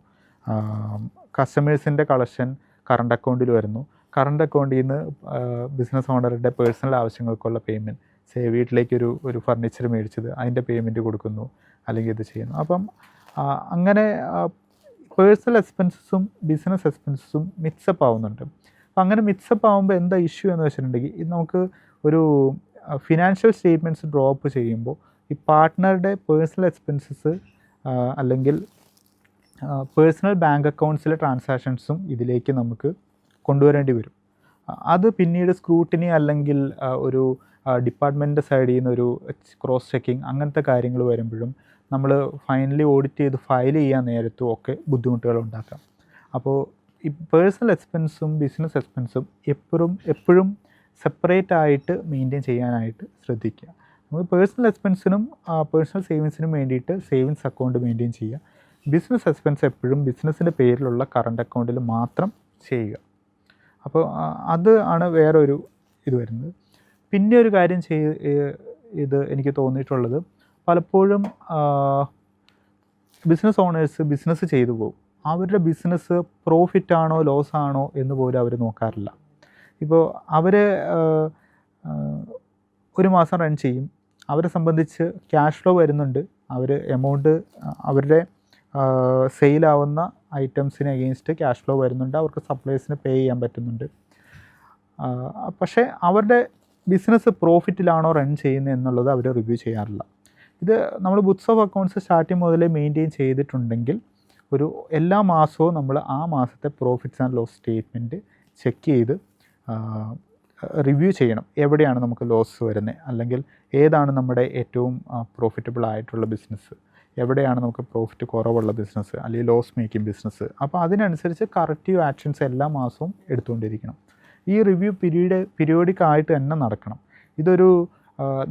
കസ്റ്റമേഴ്സിൻ്റെ കളക്ഷൻ കറണ്ട് അക്കൗണ്ടിൽ വരുന്നു, കറണ്ട് അക്കൗണ്ടിൽ നിന്ന് ബിസിനസ് ഓണറുടെ പേഴ്സണൽ ആവശ്യങ്ങൾക്കുള്ള പേയ്മെൻറ്റ്, വീട്ടിലേക്കൊരു ഫർണിച്ചർ മേടിച്ചത് അതിൻ്റെ പേയ്മെൻറ്റ് കൊടുക്കുന്നു, അല്ലെങ്കിൽ ഇത് ചെയ്യുന്നു. അപ്പം അങ്ങനെ പേഴ്സണൽ എക്സ്പെൻസസും ബിസിനസ് എക്സ്പെൻസസും മിക്സപ്പ് ആവുന്നുണ്ട്. അപ്പം അങ്ങനെ മിക്സപ്പ് ആകുമ്പോൾ എന്താ ഇഷ്യൂ എന്ന് വെച്ചിട്ടുണ്ടെങ്കിൽ, ഇത് നമുക്ക് ഒരു ഫിനാൻഷ്യൽ സ്റ്റേറ്റ്മെൻറ്റ്സ് ഡ്രോപ്പ് ചെയ്യുമ്പോൾ ഈ പാർട്ട്ണറുടെ പേഴ്സണൽ എക്സ്പെൻസസ് അല്ലെങ്കിൽ പേഴ്സണൽ ബാങ്ക് അക്കൗണ്ട്സിലെ ട്രാൻസാക്ഷൻസും ഇതിലേക്ക് നമുക്ക് കൊണ്ടുവരേണ്ടി വരും. അത് പിന്നീട് സ്ക്രൂട്ടിനി അല്ലെങ്കിൽ ഒരു ഡിപ്പാർട്ട്മെൻറ്റ് സൈഡിൽ നിന്ന് ഒരു ക്രോസ് ചെക്കിങ് അങ്ങനത്തെ കാര്യങ്ങൾ വരുമ്പോഴും നമ്മൾ ഫൈനലി ഓഡിറ്റ് ചെയ്ത് ഫയൽ ചെയ്യാൻ നേരത്തും ഒക്കെ ബുദ്ധിമുട്ടുകൾ ഉണ്ടാക്കാം. അപ്പോൾ ഈ പേഴ്സണൽ എക്സ്പെൻസും ബിസിനസ് എക്സ്പെൻസും എപ്പോഴും സെപ്പറേറ്റ് ആയിട്ട് മെയിൻറ്റെയിൻ ചെയ്യാനായിട്ട് ശ്രദ്ധിക്കുക. നമുക്ക് പേഴ്സണൽ എക്സ്പെൻസിനും പേഴ്സണൽ സേവിങ്സിനും വേണ്ടിയിട്ട് സേവിങ്സ് അക്കൗണ്ട് മെയിൻറ്റെയിൻ ചെയ്യുക. ബിസിനസ് എക്സ്പെൻസ് എപ്പോഴും ബിസിനസ്സിൻ്റെ പേരിലുള്ള കറണ്ട് അക്കൗണ്ടിൽ മാത്രം ചെയ്യുക. അപ്പോൾ അത് ആണ് വേറൊരു ഇത് വരുന്നത്. പിന്നെ ഒരു കാര്യം ഇത് എനിക്ക് തോന്നിയിട്ടുള്ളത്, പലപ്പോഴും ബിസിനസ് ഓണേഴ്സ് ബിസിനസ് ചെയ്തു പോകും, അവരുടെ ബിസിനസ് പ്രോഫിറ്റ് ആണോ ലോസ് ആണോ എന്ന് പോലും അവർ നോക്കാറില്ല. ഇപ്പോൾ അവർ ഒരു മാസം റൺ ചെയ്യും, അവരെ സംബന്ധിച്ച് ക്യാഷ് ഫ്ലോ വരുന്നുണ്ട്, അവർ എമൗണ്ട് അവരുടെ സെയിലാവുന്ന ഐറ്റംസിന് അഗെയിൻസ്റ്റ് ക്യാഷ് ഫ്ലോ വരുന്നുണ്ട്, അവർക്ക് സപ്ലൈസിന് പേ ചെയ്യാൻ പറ്റുന്നുണ്ട്. പക്ഷേ അവരുടെ ബിസിനസ് പ്രോഫിറ്റിലാണോ റൺ ചെയ്യുന്നത് എന്നുള്ളത് അവർ റിവ്യൂ ചെയ്യാറില്ല. ഇത് നമ്മൾ ബുക്സ് ഓഫ് അക്കൗണ്ട്സ് സ്റ്റാർട്ടിങ് മുതലേ മെയിൻറ്റെയിൻ ചെയ്തിട്ടുണ്ടെങ്കിൽ എല്ലാ മാസവും നമ്മൾ ആ മാസത്തെ profits and loss statement check ചെയ്ത് റിവ്യൂ ചെയ്യണം. എവിടെയാണ് നമുക്ക് ലോസ് വരുന്നത്, അല്ലെങ്കിൽ ഏതാണ് നമ്മുടെ ഏറ്റവും പ്രോഫിറ്റബിൾ ആയിട്ടുള്ള ബിസിനസ്, എവിടെയാണ് നമുക്ക് പ്രോഫിറ്റ് കുറവുള്ള ബിസിനസ് അല്ലെങ്കിൽ ലോസ് മേക്കിംഗ് ബിസിനസ്. അപ്പോൾ അതിനനുസരിച്ച് കറക്റ്റീവ് ആക്ഷൻസ് എല്ലാ മാസവും എടുത്തുകൊണ്ടിരിക്കണം. ഈ റിവ്യൂ പീരിയോഡിക് ആയിട്ട് തന്നെ നടക്കണം. ഇതൊരു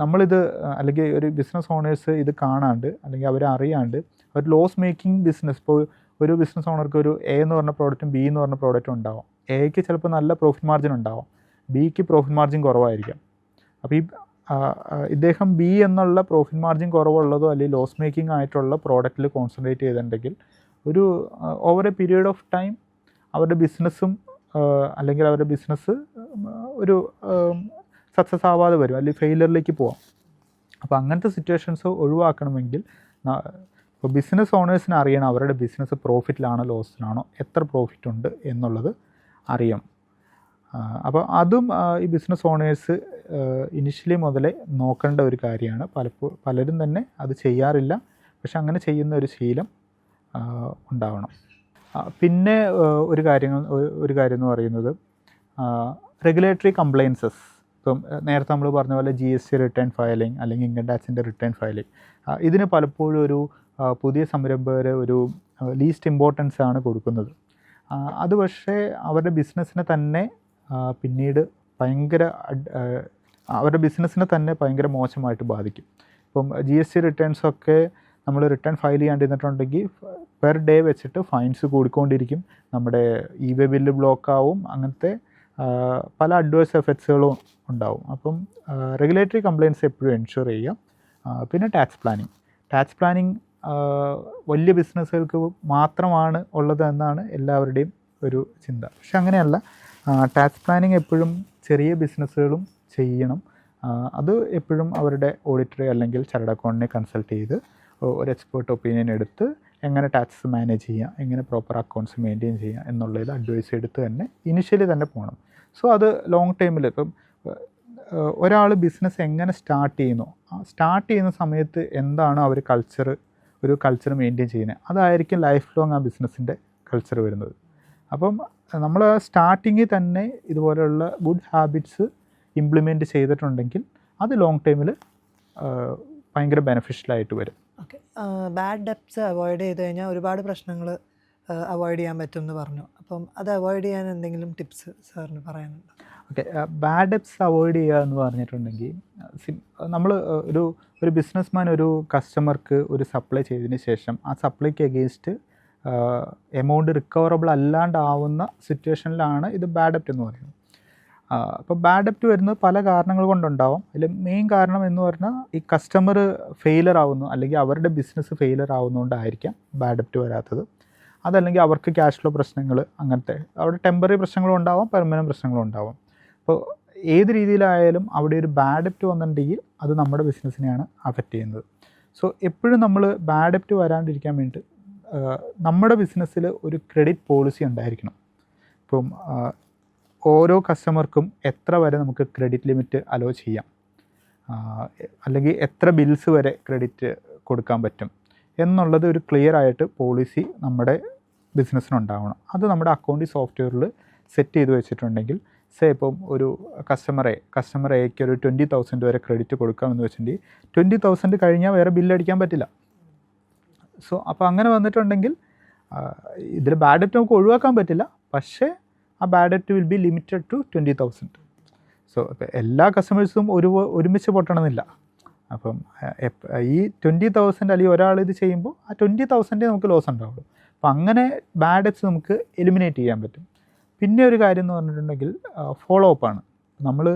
നമ്മളിത് അല്ലെങ്കിൽ ഒരു ബിസിനസ് ഓണേഴ്സ് ഇത് കാണാണ്ട് അല്ലെങ്കിൽ അവരറിയാണ്ട് ഒരു ലോസ് മേക്കിംഗ് ബിസിനസ്, ഇപ്പോൾ ഒരു ബിസിനസ് ഓണർക്ക് ഒരു എ എന്ന് പറഞ്ഞ പ്രോഡക്റ്റും ബി എന്ന് പറഞ്ഞ പ്രോഡക്റ്റും ഉണ്ടാവും. എക്ക് ചിലപ്പോൾ നല്ല പ്രോഫിറ്റ് മാർജിൻ ഉണ്ടാവും, ബിക്ക് പ്രോഫിറ്റ് മാർജിൻ കുറവായിരിക്കാം. അപ്പോൾ ഇദ്ദേഹം ബി എന്നുള്ള പ്രോഫിറ്റ് മാർജിൻ കുറവുള്ളതോ അല്ലെങ്കിൽ ലോസ് മേക്കിംഗ് ആയിട്ടുള്ള പ്രോഡക്റ്റിൽ കോൺസെൻട്രേറ്റ് ചെയ്തിട്ടുണ്ടെങ്കിൽ ഒരു over A period of time അവരുടെ ബിസിനസ്സും അല്ലെങ്കിൽ അവരുടെ ബിസിനസ് ഒരു സക്സസ് ആവാതെ വരും, അല്ലെങ്കിൽ ഫെയിലിയറിലേക്ക് പോവാം. അപ്പോൾ അങ്ങനത്തെ സിറ്റുവേഷൻസ് ഒഴിവാക്കണമെങ്കിൽ ഇപ്പോൾ ബിസിനസ് ഓണേഴ്സിന് അറിയണം അവരുടെ ബിസിനസ് പ്രോഫിറ്റിലാണോ ലോസിലാണോ, എത്ര പ്രോഫിറ്റ് ഉണ്ട് എന്നുള്ളത് അറിയണം. അപ്പോൾ അതും ഈ ബിസിനസ് ഓണേഴ്സ് ഇനിഷ്യലി മുതലേ നോക്കേണ്ട ഒരു കാര്യമാണ്. പലരും തന്നെ അത് ചെയ്യാറില്ല, പക്ഷെ അങ്ങനെ ചെയ്യുന്ന ഒരു ശീലം ഉണ്ടാവണം. പിന്നെ ഒരു കാര്യം എന്ന് പറയുന്നത് റെഗുലേറ്ററി കംപ്ലയൻസസ്. ഇപ്പം നേരത്തെ നമ്മൾ പറഞ്ഞ പോലെ GST റിട്ടേൺ ഫയലിംഗ് അല്ലെങ്കിൽ ഇൻകം ടാക്സിൻ്റെ റിട്ടേൺ ഫയലിംഗ്, ഇതിന് പലപ്പോഴും ഒരു പുതിയ സംരംഭകർ ഒരു ലീസ്റ്റ് ഇമ്പോർട്ടൻസ് ആണ് കൊടുക്കുന്നത്. അത് പക്ഷേ അവരുടെ ബിസിനസ്സിനെ തന്നെ പിന്നീട് അവരുടെ ബിസിനസ്സിനെ തന്നെ ഭയങ്കര മോശമായിട്ട് ബാധിക്കും. ഇപ്പം GST റിട്ടേൺസൊക്കെ നമ്മൾ റിട്ടേൺ ഫയൽ ചെയ്യാണ്ടിരുന്നിട്ടുണ്ടെങ്കിൽ പെർ ഡേ വെച്ചിട്ട് ഫൈൻസ് കൂടിക്കൊണ്ടിരിക്കും, നമ്മുടെ ഇ-വേ ബില്ല് ബ്ലോക്കാവും, അങ്ങനത്തെ പല അഡ്വേഴ്സ് എഫക്ട്സുകളും ഉണ്ടാവും. അപ്പം റെഗുലേറ്ററി കംപ്ലയൻസ് എപ്പോഴും എൻഷുർ ചെയ്യാം. പിന്നെ ടാക്സ് പ്ലാനിങ് വലിയ ബിസിനസ്സുകൾക്ക് മാത്രമാണ് ഉള്ളത് എന്നാണ് എല്ലാവരുടെയും ഒരു ചിന്ത. പക്ഷെ അങ്ങനെയല്ല, ടാക്സ് പ്ലാനിങ് എപ്പോഴും ചെറിയ ബിസിനസ്സുകളും ചെയ്യണം. അത് എപ്പോഴും അവരുടെ ഓഡിറ്ററെ അല്ലെങ്കിൽ ചാർട്ടേഡ് അക്കൗണ്ടിനെ കൺസൾട്ട് ചെയ്ത് ഒരു എക്സ്പേർട്ട് ഒപ്പീനിയൻ എടുത്ത് എങ്ങനെ ടാക്സ് മാനേജ് ചെയ്യുക, എങ്ങനെ പ്രോപ്പർ അക്കൗണ്ട്സ് മെയിൻറ്റെയിൻ ചെയ്യുക എന്നുള്ളതിൽ അഡ്വൈസ് എടുത്ത് തന്നെ ഇനിഷ്യലി തന്നെ പോകണം. സോ അത് ലോങ് ടൈമിൽ ഇപ്പം ഒരാൾ ബിസിനസ് എങ്ങനെ സ്റ്റാർട്ട് ചെയ്യുന്ന സമയത്ത് എന്താണ് അവർ ഒരു കൾച്ചർ മെയിൻറ്റെയിൻ ചെയ്യുന്നത്, അതായിരിക്കും ലൈഫ് ലോങ് ആ ബിസിനസ്സിൻ്റെ കൾച്ചർ വരുന്നത്. അപ്പം നമ്മൾ സ്റ്റാർട്ടിങ്ങിൽ തന്നെ ഇതുപോലെയുള്ള ഗുഡ് ഹാബിറ്റ്സ് ഇംപ്ലിമെൻറ്റ് ചെയ്തിട്ടുണ്ടെങ്കിൽ അത് ലോങ് ടൈമിൽ ഭയങ്കര ബെനിഫിഷ്യലായിട്ട് വരും. ഓക്കെ, ബാഡ് ഡെപ്റ്റ്സ് അവോയ്ഡ് ചെയ്ത് കഴിഞ്ഞാൽ ഒരുപാട് പ്രശ്നങ്ങൾ അവോയ്ഡ് ചെയ്യാൻ പറ്റും എന്ന് പറഞ്ഞു. അപ്പം അത് അവോയ്ഡ് ചെയ്യാൻ എന്തെങ്കിലും ടിപ്സ് സാറിന് പറയാനുണ്ടോ? ഓക്കെ, ബാഡ് ഡെപ്റ്റ്സ് അവോയ്ഡ് ചെയ്യുക എന്ന് പറഞ്ഞിട്ടുണ്ടെങ്കിൽ നമ്മൾ ഒരു ബിസിനസ്മാൻ ഒരു കസ്റ്റമർക്ക് ഒരു സപ്ലൈ ചെയ്തതിന് ശേഷം ആ സപ്ലൈക്ക് എഗെയിൻസ്റ്റ് എമൗണ്ട് റിക്കവറബിൾ അല്ലാണ്ടാവുന്ന സിറ്റുവേഷനിലാണ് ഇത് ബാഡ് ഡെപ്റ്റ് എന്ന് പറയുന്നത്. അപ്പോൾ ബാഡ് ഡെപ്റ്റ് വരുന്നത് പല കാരണങ്ങൾ കൊണ്ടുണ്ടാവും. അതിൽ മെയിൻ കാരണം എന്ന് പറഞ്ഞാൽ ഈ കസ്റ്റമർ ഫെയിലർ ആവുന്നു അല്ലെങ്കിൽ അവരുടെ ബിസിനസ് ഫെയിലർ ആവുന്നതുകൊണ്ടായിരിക്കാം ബാഡ് ഡെപ്റ്റ് വരാത്തത്. അതല്ലെങ്കിൽ അവർക്ക് ക്യാഷ് ഫ്ലോ പ്രശ്നങ്ങൾ, അങ്ങനത്തെ അവിടെ ടെമ്പററി പ്രശ്നങ്ങളും ഉണ്ടാവാം, പെർമനൻറ്റ് പ്രശ്നങ്ങളും ഉണ്ടാവാം. അപ്പോൾ ഏത് രീതിയിലായാലും അവിടെ ഒരു ബാഡ് ഡെപ്റ്റ് വന്നിട്ടുണ്ടെങ്കിൽ അത് നമ്മുടെ ബിസിനസ്സിനെയാണ് അഫക്റ്റ് ചെയ്യുന്നത്. സോ എപ്പോഴും നമ്മൾ ബാഡ് ഡെപ്റ്റ് വരാണ്ടിരിക്കാൻ വേണ്ടി നമ്മുടെ ബിസിനസ്സിൽ ഒരു ക്രെഡിറ്റ് പോളിസി ഉണ്ടായിരിക്കണം. ഇപ്പം ഓരോ കസ്റ്റമർക്കും എത്ര വരെ നമുക്ക് ക്രെഡിറ്റ് ലിമിറ്റ് അലോ ചെയ്യാം, അല്ലെങ്കിൽ എത്ര ബിൽസ് വരെ ക്രെഡിറ്റ് കൊടുക്കാൻ പറ്റും എന്നുള്ളത് ഒരു ക്ലിയർ ആയിട്ട് പോളിസി നമ്മുടെ ബിസിനസ്സിനുണ്ടാവണം. അത് നമ്മുടെ അക്കൗണ്ടിങ് സോഫ്റ്റ്വെയറിൽ സെറ്റ് ചെയ്ത് വെച്ചിട്ടുണ്ടെങ്കിൽ ഇപ്പം ഒരു കസ്റ്റമർ എക്ക് ഒരു 20,000 വരെ ക്രെഡിറ്റ് കൊടുക്കാമെന്ന് വെച്ചിട്ടുണ്ടെങ്കിൽ 20,000 കഴിഞ്ഞാൽ വേറെ ബില്ലടിക്കാൻ പറ്റില്ല. സോ അപ്പോൾ അങ്ങനെ വന്നിട്ടുണ്ടെങ്കിൽ ഇതിൽ ബാഡ് ഡെപ്റ്റ് നമുക്ക് ഒഴിവാക്കാൻ പറ്റില്ല, പക്ഷേ ആ ബാഡ് ഡെപ്റ്റ് will be limited to 20,000. So ഇപ്പോൾ എല്ലാ കസ്റ്റമേഴ്സും ഒരുമിച്ച് പൊട്ടണമെന്നില്ല. അപ്പം ഈ 20,000 അല്ലെങ്കിൽ ഒരാൾ ഇത് ചെയ്യുമ്പോൾ ആ 20,000 നമുക്ക് ലോസ് ഉണ്ടാവുള്ളൂ. അപ്പം അങ്ങനെ ബാഡ് ഡെപ്റ്റ്സ് നമുക്ക് എലിമിനേറ്റ് ചെയ്യാൻ പറ്റും. പിന്നെ ഒരു കാര്യം എന്ന് പറഞ്ഞിട്ടുണ്ടെങ്കിൽ ഫോളോ അപ്പാണ്. നമ്മൾ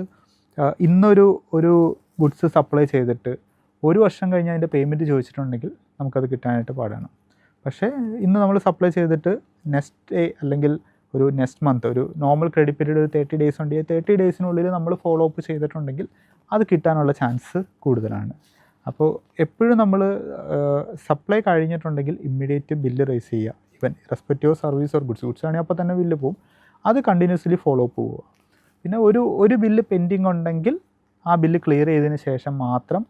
ഒരു ഗുഡ്സ് സപ്ലൈ ചെയ്തിട്ട് ഒരു വർഷം കഴിഞ്ഞ് അതിൻ്റെ പേയ്മെൻറ്റ് ചോദിച്ചിട്ടുണ്ടെങ്കിൽ നമുക്കത് കിട്ടാനായിട്ട് പാടാണ്. പക്ഷേ ഇന്ന് നമ്മൾ സപ്ലൈ ചെയ്തിട്ട് നെക്സ്റ്റ് ഡേ അല്ലെങ്കിൽ ഒരു നെക്സ്റ്റ് മന്ത് ഒരു നോർമൽ ക്രെഡിറ്റ് പീരീഡ് ഒരു 30 days ഉണ്ട്. 30 daysനുള്ളിൽ നമ്മൾ ഫോളോ അപ്പ് ചെയ്തിട്ടുണ്ടെങ്കിൽ അത് കിട്ടാനുള്ള ചാൻസ് കൂടുതലാണ്. അപ്പോൾ എപ്പോഴും നമ്മൾ സപ്ലൈ കഴിഞ്ഞിട്ടുണ്ടെങ്കിൽ ഇമ്മീഡിയറ്റ് ബില്ല് റേസ് ചെയ്യുക. Even respective service or goods ആണെങ്കിൽ അപ്പോൾ തന്നെ ബില്ല് പോകും. അത് കണ്ടിന്യൂസ്ലി ഫോളോ അപ്പ് പോവുക. പിന്നെ ഒരു ബില്ല് പെൻഡിങ് ഉണ്ടെങ്കിൽ ആ ബില്ല് ക്ലിയർ ചെയ്തതിന് ശേഷം മാത്രം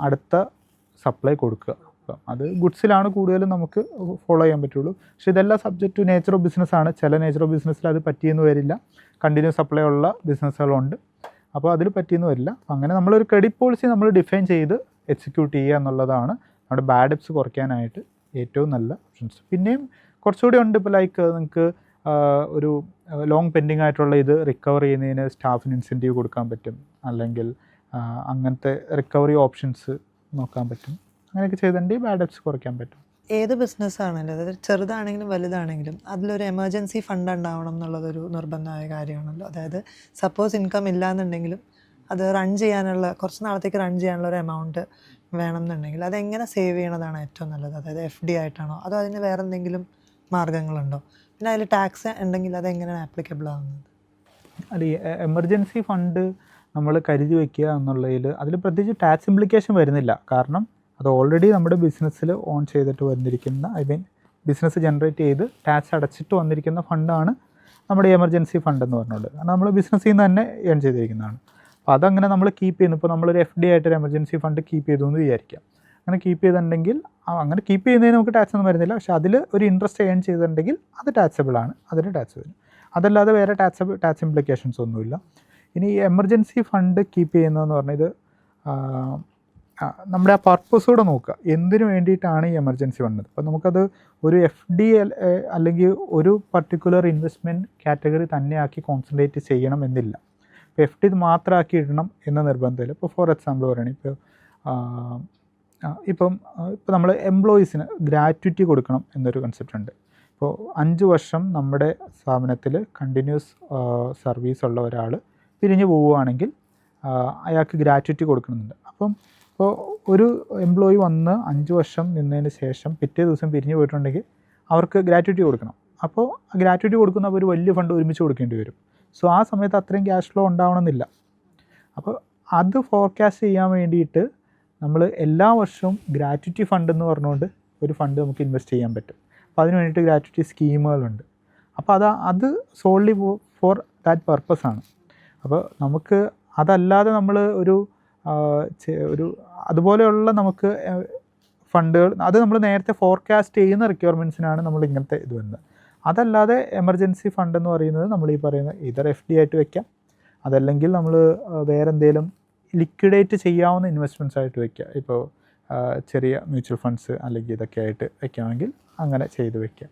അടുത്ത സപ്ലൈ കൊടുക്കുക. അത് ഗുഡ്സിലാണ് കൂടുതലും നമുക്ക് ഫോളോ ചെയ്യാൻ പറ്റുള്ളൂ. പക്ഷേ ഇതെല്ലാം സബ്ജക്റ്റ് ടു നേച്ചർ ഓഫ് ബിസിനസ്സാണ്. ചില നേച്ചർ ഓഫ് ബിസിനസ്സിൽ അത് പറ്റിയെന്ന് വരില്ല, കണ്ടിന്യൂസ് സപ്ലൈ ഉള്ള ബിസിനസ്സുകളുണ്ട്, അപ്പോൾ അതിൽ പറ്റിയെന്ന് വരില്ല. അങ്ങനെ നമ്മളൊരു ക്രെഡിറ്റ് പോളിസി നമ്മൾ ഡിഫൈൻ ചെയ്ത് എക്സിക്യൂട്ട് ചെയ്യുക എന്നുള്ളതാണ് നമ്മുടെ ബാഡ് ഡെപ്റ്റ്സ് കുറയ്ക്കാനായിട്ട് ഏറ്റവും നല്ല ഓപ്ഷൻസ്. പിന്നെയും കുറച്ചുകൂടി ഉണ്ട്. ഇപ്പോൾ ലൈക്ക് നിങ്ങൾക്ക് ഒരു ലോങ് പെൻഡിങ് ആയിട്ടുള്ള ഇത് റിക്കവർ ചെയ്യുന്നതിന് സ്റ്റാഫിന് ഇൻസെൻറ്റീവ് കൊടുക്കാൻ പറ്റും, അല്ലെങ്കിൽ അങ്ങനത്തെ റിക്കവറി ഓപ്ഷൻസ് നോക്കാൻ പറ്റും. അങ്ങനെയൊക്കെ ചെയ്തിട്ടുണ്ടെങ്കിൽ ബാഡ് ഡെറ്റ്സ് കുറയ്ക്കാൻ പറ്റും. ഏത് ബിസിനസ്സാണെങ്കിലും, അതായത് ചെറുതാണെങ്കിലും വലുതാണെങ്കിലും അതിലൊരു എമർജൻസി ഫണ്ട് ഉണ്ടാവണം എന്നുള്ളതൊരു നിർബന്ധമായ കാര്യമാണല്ലോ. അതായത് സപ്പോസ് ഇൻകം ഇല്ലയെന്നുണ്ടെങ്കിലും അത് റൺ ചെയ്യാനുള്ള, കുറച്ച് നാളത്തേക്ക് റൺ ചെയ്യാനുള്ള ഒരു എമൗണ്ട് വേണം എന്നുണ്ടെങ്കിൽ അതെങ്ങനെ സേവ് ചെയ്യണതാണ് ഏറ്റവും നല്ലത്? അതായത് FD ആയിട്ടാണോ അതോ അതിന് വേറെ എന്തെങ്കിലും മാർഗ്ഗങ്ങളുണ്ടോ? പിന്നെ അതിൽ ടാക്സ് ഉണ്ടെങ്കിൽ അതെങ്ങനെയാണ് ആപ്ലിക്കബിൾ ആവുന്നത്? അല്ല, ഈ എമർജൻസി ഫണ്ട് നമ്മൾ കരുതി വയ്ക്കുക എന്നുള്ളതിൽ അതിൽ പ്രത്യേകിച്ച് ടാക്സ് ഇംപ്ലിക്കേഷൻ വരുന്നില്ല. കാരണം അത് ഓൾറെഡി നമ്മുടെ ബിസിനസ്സിൽ ഓൺ ചെയ്തിട്ട് വന്നിരിക്കുന്ന, ബിസിനസ് ജനറേറ്റ് ചെയ്ത് ടാക്സ് അടച്ചിട്ട് വന്നിരിക്കുന്ന ഫണ്ടാണ് നമ്മുടെ എമർജൻസി ഫണ്ട് എന്ന് പറഞ്ഞുകൊണ്ട്. കാരണം നമ്മൾ ബിസിനസ്സിൽ നിന്ന് തന്നെ ഏൺ ചെയ്തിരിക്കുന്നതാണ്. അപ്പോൾ അതങ്ങനെ നമ്മൾ കീപ്പ് ചെയ്യുന്നു. ഇപ്പോൾ നമ്മളൊരു FD ആയിട്ടൊരു എമർജൻസി ഫണ്ട് കീപ്പ് ചെയ്തു എന്ന് വിചാരിക്കാം. അങ്ങനെ കീപ്പ് ചെയ്തിട്ടുണ്ടെങ്കിൽ അങ്ങനെ കീപ്പ് ചെയ്യുന്നതിന് നമുക്ക് ടാക്സ് ഒന്നും വരുന്നില്ല. പക്ഷേ അതിൽ ഒരു ഇൻട്രസ്റ്റ് ഏൺ ചെയ്തിട്ടുണ്ടെങ്കിൽ അത് ടാക്സബിളാണ്, അതിന് ടാക്സ് വരും. അതല്ലാതെ വേറെ ടാക്സ് ഇംപ്ലിക്കേഷൻസ് ഒന്നുമില്ല. ഇനി എമർജൻസി ഫണ്ട് കീപ്പ് ചെയ്യുന്നതെന്ന് പറഞ്ഞാൽ ഇത് നമ്മുടെ ആ പർപ്പസ് കൂടെ നോക്കുക, എന്തിനു വേണ്ടിയിട്ടാണ് ഈ എമർജൻസി ഫണ്ട്. അപ്പോൾ നമുക്കത് ഒരു FD അല്ലെങ്കിൽ ഒരു പർട്ടിക്കുലർ ഇൻവെസ്റ്റ്മെൻറ്റ് കാറ്റഗറി തന്നെയാക്കി കോൺസെൻട്രേറ്റ് ചെയ്യണം എന്നില്ല. ഇപ്പോൾ FD മാത്രമാക്കി ഇടണം എന്ന നിർബന്ധമില്ല. ഇപ്പോൾ ഫോർ എക്സാമ്പിൾ പറയുകയാണെങ്കിൽ ഇപ്പം നമ്മൾ എംപ്ലോയീസിന് ഗ്രാറ്റുവിറ്റി കൊടുക്കണം എന്നൊരു കൺസെപ്റ്റ് ഉണ്ട്. ഇപ്പോൾ 5 വർഷം നമ്മുടെ സ്ഥാപനത്തിൽ കണ്ടിന്യൂസ് സർവീസ് ഉള്ള ഒരാൾ പിരിഞ്ഞു പോവുകയാണെങ്കിൽ അയാൾക്ക് ഗ്രാറ്റുവിറ്റി കൊടുക്കുന്നുണ്ട്. അപ്പോൾ ഒരു എംപ്ലോയി വന്ന് 5 വർഷം നിന്നതിന് ശേഷം പിറ്റേ ദിവസം പിരിഞ്ഞു പോയിട്ടുണ്ടെങ്കിൽ അവർക്ക് ഗ്രാറ്റുവിറ്റി കൊടുക്കണം. അപ്പോൾ ഗ്രാറ്റുവിറ്റി കൊടുക്കുന്ന ഒരു വലിയ ഫണ്ട് ഒരുമിച്ച് കൊടുക്കേണ്ടി വരും. സോ ആ സമയത്ത് അത്രയും ക്യാഷ് ഫ്ലോ ഉണ്ടാവണമെന്നില്ല. അപ്പോൾ അത് ഫോർകാസ്റ്റ് ചെയ്യാൻ വേണ്ടിയിട്ട് നമ്മൾ എല്ലാ വർഷവും ഗ്രാറ്റുവിറ്റി ഫണ്ട് എന്ന് പറഞ്ഞുകൊണ്ട് ഒരു ഫണ്ട് നമുക്ക് ഇൻവെസ്റ്റ് ചെയ്യാൻ പറ്റും. അപ്പോൾ അതിന് വേണ്ടിയിട്ട് ഗ്രാറ്റുവിറ്റി സ്കീമുകളുണ്ട്. അപ്പോൾ അത് സോൾലി ഫോർ ദാറ്റ് പർപ്പസാണ്. അപ്പോൾ നമുക്ക് അതല്ലാതെ നമ്മൾ ഒരു അതുപോലെയുള്ള നമുക്ക് ഫണ്ടുകൾ, അത് നമ്മൾ നേരത്തെ ഫോർകാസ്റ്റ് ചെയ്യുന്ന റിക്വയർമെൻറ്റ്സിനാണ് നമ്മൾ ഇങ്ങനത്തെ ഇത് വരുന്നത്. അതല്ലാതെ എമർജൻസി ഫണ്ട് എന്ന് പറയുന്നത് നമ്മൾ ഈ പറയുന്ന ഇതർ FD ആയിട്ട് വെക്കാം, അതല്ലെങ്കിൽ നമ്മൾ വേറെ എന്തെങ്കിലും ലിക്വിഡേറ്റ് ചെയ്യാവുന്ന ഇൻവെസ്റ്റ്മെൻറ്റ്സ് ആയിട്ട് വയ്ക്കുക. ഇപ്പോൾ ചെറിയ മ്യൂച്വൽ ഫണ്ട്സ് അല്ലെങ്കിൽ ഇതൊക്കെ ആയിട്ട് വയ്ക്കാമെങ്കിൽ അങ്ങനെ ചെയ്ത് വയ്ക്കാം.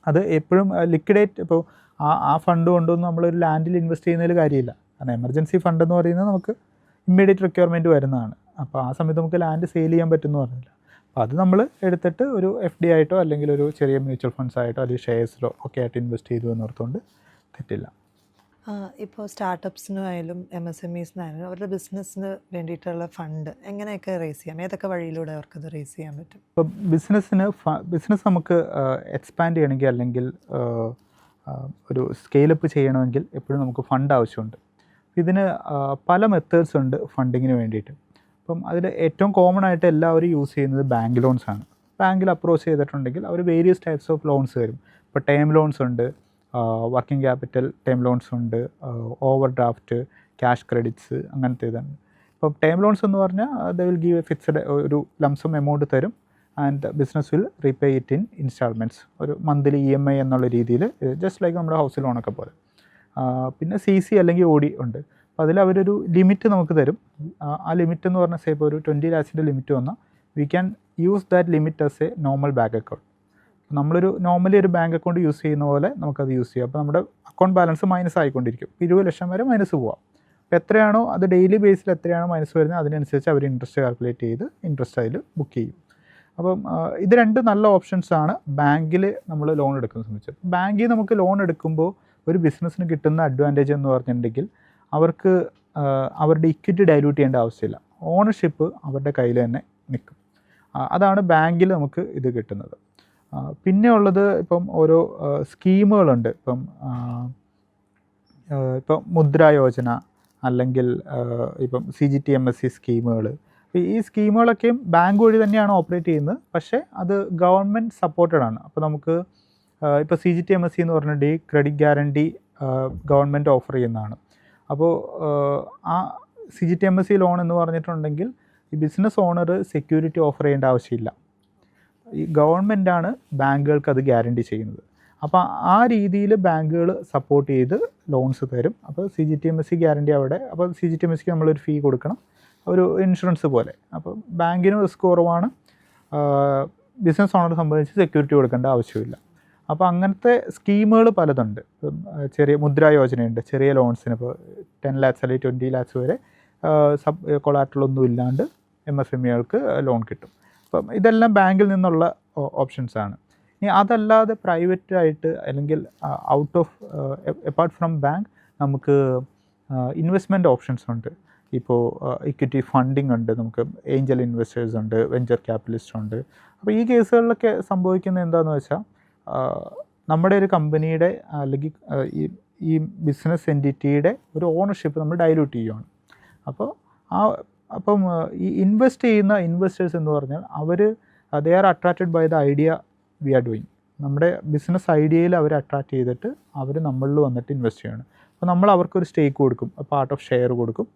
അത് എപ്പോഴും ലിക്വിഡേറ്റ്, ഇപ്പോൾ ആ ഫണ്ട് കൊണ്ടൊന്നും നമ്മളൊരു ലാൻഡിൽ ഇൻവെസ്റ്റ് ചെയ്യുന്നതിൽ കാര്യമില്ല. കാരണം എമർജൻസി ഫണ്ട് എന്ന് പറയുന്നത് നമുക്ക് ഇമ്മീഡിയറ്റ് റിക്വയർമെൻറ്റ് വരുന്നതാണ്. അപ്പോൾ ആ സമയത്ത് നമുക്ക് ലാൻഡ് സെയിൽ ചെയ്യാൻ പറ്റുമെന്ന് പറഞ്ഞില്ല. അപ്പോൾ അത് നമ്മൾ എടുത്തിട്ട് ഒരു FD ആയിട്ടോ അല്ലെങ്കിൽ ഒരു ചെറിയ മ്യൂച്വൽ ഫണ്ട്സ് ആയിട്ടോ അല്ലെങ്കിൽ ഷെയർസിലോ ഒക്കെ ആയിട്ട് ഇൻവെസ്റ്റ് ചെയ്തു എന്നോർത്തുകൊണ്ട് തെറ്റില്ല. ഇപ്പോൾ സ്റ്റാർട്ടപ്സിനായാലും MSMEസിനായാലും അവരുടെ ബിസിനസ്സിന് വേണ്ടിയിട്ടുള്ള ഫണ്ട് എങ്ങനെയൊക്കെ റേസ് ചെയ്യാം? ഏതൊക്കെ വഴിയിലൂടെ അവർക്കത് റേസ് ചെയ്യാൻ പറ്റും? ഇപ്പോൾ ബിസിനസ് നമുക്ക് എക്സ്പാൻഡ് ചെയ്യണമെങ്കിൽ അല്ലെങ്കിൽ ഒരു സ്കെയിലപ്പ് ചെയ്യണമെങ്കിൽ എപ്പോഴും നമുക്ക് ഫണ്ട് ആവശ്യമുണ്ട്. ഇതിന് പല മെത്തേഡ്സ് ഉണ്ട് ഫണ്ടിങ്ങിന് വേണ്ടിയിട്ട്. അപ്പം അതിൽ ഏറ്റവും കോമൺ ആയിട്ട് എല്ലാവരും യൂസ് ചെയ്യുന്നത് ബാങ്ക് ലോൺസ് ആണ്. ബാങ്കിൽ അപ്രോച്ച് ചെയ്തിട്ടുണ്ടെങ്കിൽ അവർ വേരിയസ് ടൈപ്സ് ഓഫ് ലോൺസ് തരും. ഇപ്പോൾ ടേം ലോൺസ് ഉണ്ട്, വർക്കിംഗ് ക്യാപിറ്റൽ ടേം ലോൺസ് ഉണ്ട്, ഓവർ ഡ്രാഫ്റ്റ്, ക്യാഷ് ക്രെഡിറ്റ്സ്, അങ്ങനത്തെ ഇതാണ്. ഇപ്പോൾ ടേം ലോൺസ് എന്ന് പറഞ്ഞാൽ the will give A fixed ഒരു ലംസം എമൗണ്ട് തരും and business will repay it in instalments, ഒരു മന്ത്ലി EMI എന്നുള്ള രീതിയിൽ, ജസ്റ്റ് ലൈക്ക് നമ്മുടെ ഹൗസ് ലോണൊക്കെ പോലെ. പിന്നെ CC അല്ലെങ്കിൽ OD ഉണ്ട്. അപ്പോൾ അതിൽ അവരൊരു ലിമിറ്റ് നമുക്ക് തരും. ആ ലിമിറ്റ് എന്ന് പറഞ്ഞാൽ ഇപ്പോൾ ഒരു 20 lakhs ലിമിറ്റ് വന്നാൽ we can use that limit as A normal bank account. നമ്മളൊരു നോർമലി ഒരു ബാങ്ക് അക്കൗണ്ട് യൂസ് ചെയ്യുന്ന പോലെ നമുക്കത് യൂസ് ചെയ്യാം. അപ്പോൾ നമ്മുടെ അക്കൗണ്ട് ബാലൻസ് മൈനസ് ആയിക്കൊണ്ടിരിക്കും. 20 ലക്ഷം വരെ മൈനസ് പോവാം. അപ്പോൾ എത്രയാണോ അത് ഡെയിലി ബേസിൽ എത്രയാണോ മൈനസ് വരുന്നത് അതിനനുസരിച്ച് അവർ ഇൻട്രസ്റ്റ് കാൽക്കുലേറ്റ് ചെയ്ത് ഇൻട്രസ്റ്റ് അതിൽ ബുക്ക് ചെയ്യും. അപ്പം ഇത് രണ്ട് നല്ല ഓപ്ഷൻസാണ് ബാങ്കിൽ നമ്മൾ ലോൺ എടുക്കുന്ന സംബന്ധിച്ച്. ബാങ്കിൽ നമുക്ക് ലോൺ എടുക്കുമ്പോൾ ഒരു ബിസിനസ്സിന് കിട്ടുന്ന അഡ്വാൻറ്റേജ് എന്ന് പറഞ്ഞിട്ടുണ്ടെങ്കിൽ അവർക്ക് അവരുടെ ഇക്വിറ്റി ഡൈല്യൂട്ട് ചെയ്യേണ്ട ആവശ്യമില്ല. ഓണർഷിപ്പ് അവരുടെ കയ്യിൽ തന്നെ നിൽക്കും. അതാണ് ബാങ്കിൽ നമുക്ക് ഇത് കിട്ടുന്നത്. പിന്നെ ഉള്ളത് ഇപ്പം ഓരോ സ്കീമുകളുണ്ട്. ഇപ്പം മുദ്ര യോജന അല്ലെങ്കിൽ ഇപ്പം CGTMSE സ്കീമുകൾ. ഈ സ്കീമുകളൊക്കെയും ബാങ്ക് വഴി തന്നെയാണ് ഓപ്പറേറ്റ് ചെയ്യുന്നത്. പക്ഷേ അത് ഗവൺമെൻറ് സപ്പോർട്ടഡ് ആണ്. അപ്പോൾ നമുക്ക് ഇപ്പോൾ CGTMSE എന്ന് പറഞ്ഞിട്ട് ഈ ക്രെഡിറ്റ് ഗ്യാരണ്ടി ഗവൺമെൻറ് ഓഫർ ചെയ്യുന്നതാണ്. അപ്പോൾ ആ CGTMSE ലോൺ എന്ന് പറഞ്ഞിട്ടുണ്ടെങ്കിൽ ഈ ബിസിനസ് ഓണർ സെക്യൂരിറ്റി ഓഫർ ചെയ്യേണ്ട ആവശ്യമില്ല. ഈ ഗവൺമെൻറ്റാണ് ബാങ്കുകൾക്ക് അത് ഗ്യാരണ്ടി ചെയ്യുന്നത്. അപ്പോൾ ആ രീതിയിൽ ബാങ്കുകൾ സപ്പോർട്ട് ചെയ്ത് ലോൺസ് തരും. അപ്പോൾ CGTMSE ഗ്യാരണ്ടി അവിടെ. അപ്പോൾ CGTMSEക്ക് നമ്മളൊരു ഫീ കൊടുക്കണം, ഒരു ഇൻഷുറൻസ് പോലെ. അപ്പോൾ ബാങ്കിന് റിസ്ക് കുറവാണ്, ബിസിനസ് ഓണറെ സംബന്ധിച്ച് സെക്യൂരിറ്റി കൊടുക്കേണ്ട ആവശ്യമില്ല. അപ്പോൾ അങ്ങനത്തെ സ്കീമുകൾ പലതുണ്ട്. ചെറിയ മുദ്ര യോജനയുണ്ട്, ചെറിയ ലോൺസിന് ഇപ്പോൾ 10 lakhs അല്ലെങ്കിൽ 20 lakhs വരെ കൊളാറ്ററലൊന്നും ഇല്ലാണ്ട് MSMEകൾക്ക് ലോൺ കിട്ടും. അപ്പം ഇതെല്ലാം ബാങ്കിൽ നിന്നുള്ള ഓപ്ഷൻസാണ്. ഇനി അതല്ലാതെ പ്രൈവറ്റായിട്ട് അല്ലെങ്കിൽ out of apart from bank നമുക്ക് ഇൻവെസ്റ്റ്മെൻറ്റ് ഓപ്ഷൻസ് ഉണ്ട്. ഇപ്പോൾ ഇക്വിറ്റി ഫണ്ടിങ് ഉണ്ട്, നമുക്ക് ഏഞ്ചൽ ഇൻവെസ്റ്റേഴ്സ് ഉണ്ട്, വെഞ്ചർ ക്യാപിറ്റലിസ്റ്റ് ഉണ്ട്. അപ്പോൾ ഈ കേസുകളിലൊക്കെ സംഭവിക്കുന്നത് എന്താണെന്ന് വെച്ചാൽ നമ്മുടെ ഒരു കമ്പനിയുടെ അല്ലെങ്കിൽ ഈ ബിസിനസ് എൻറ്റിറ്റിയുടെ ഒരു ഓണർഷിപ്പ് നമ്മൾ ഡൈല്യൂട്ട് ചെയ്യുകയാണ്. അപ്പോൾ അപ്പം ഈ ഇൻവെസ്റ്റ് ചെയ്യുന്ന ഇൻവെസ്റ്റേഴ്സ് എന്ന് പറഞ്ഞാൽ അവർ they are attracted by the idea we are doing. നമ്മുടെ ബിസിനസ് ഐഡിയയിൽ അവർ അട്രാക്റ്റ് ചെയ്തിട്ട് അവർ നമ്മളിൽ വന്നിട്ട് ഇൻവെസ്റ്റ് ചെയ്യണം. അപ്പോൾ നമ്മൾ അവർക്കൊരു സ്റ്റേക്ക് കൊടുക്കും, പാർട്ട് ഓഫ് ഷെയർ കൊടുക്കും.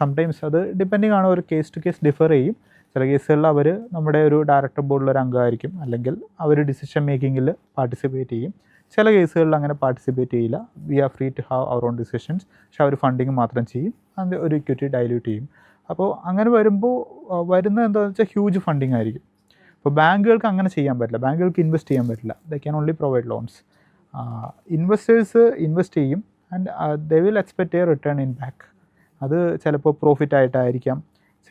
സംടൈംസ് അത് ഡിപ്പെൻഡിങ് ആണ്, ഒരു കേസ് ടു കേസ് ഡിഫർ ചെയ്യും. ചില കേസുകളിൽ അവർ നമ്മുടെ ഒരു ഡയറക്ടർ ബോർഡിലൊരു അംഗമായിരിക്കും, അല്ലെങ്കിൽ അവർ ഡിസിഷൻ മേക്കിങ്ങിൽ പാർട്ടിസിപ്പേറ്റ് ചെയ്യും. ചില കേസുകളിൽ അങ്ങനെ പാർട്ടിസിപ്പേറ്റ് ചെയ്യില്ല. We are free to have our own decisions. പക്ഷെ അവർ ഫണ്ടിങ് മാത്രം ചെയ്യും, അത് ഒരു ഇക്വിറ്റി ഡൈല്യൂട്ട് ചെയ്യും. അപ്പോൾ അങ്ങനെ വരുമ്പോൾ വരുന്നത് എന്താണെന്ന് വെച്ചാൽ ഹ്യൂജ് ഫണ്ടിങ് ആയിരിക്കും. അപ്പോൾ ബാങ്കുകൾക്ക് അങ്ങനെ ചെയ്യാൻ പറ്റില്ല, ബാങ്കുകൾക്ക് ഇൻവെസ്റ്റ് ചെയ്യാൻ പറ്റില്ല. They can only provide loans. Investors invest ചെയ്യും and they will expect a return in back. അത് ചിലപ്പോൾ പ്രോഫിറ്റ് ആയിട്ടായിരിക്കാം,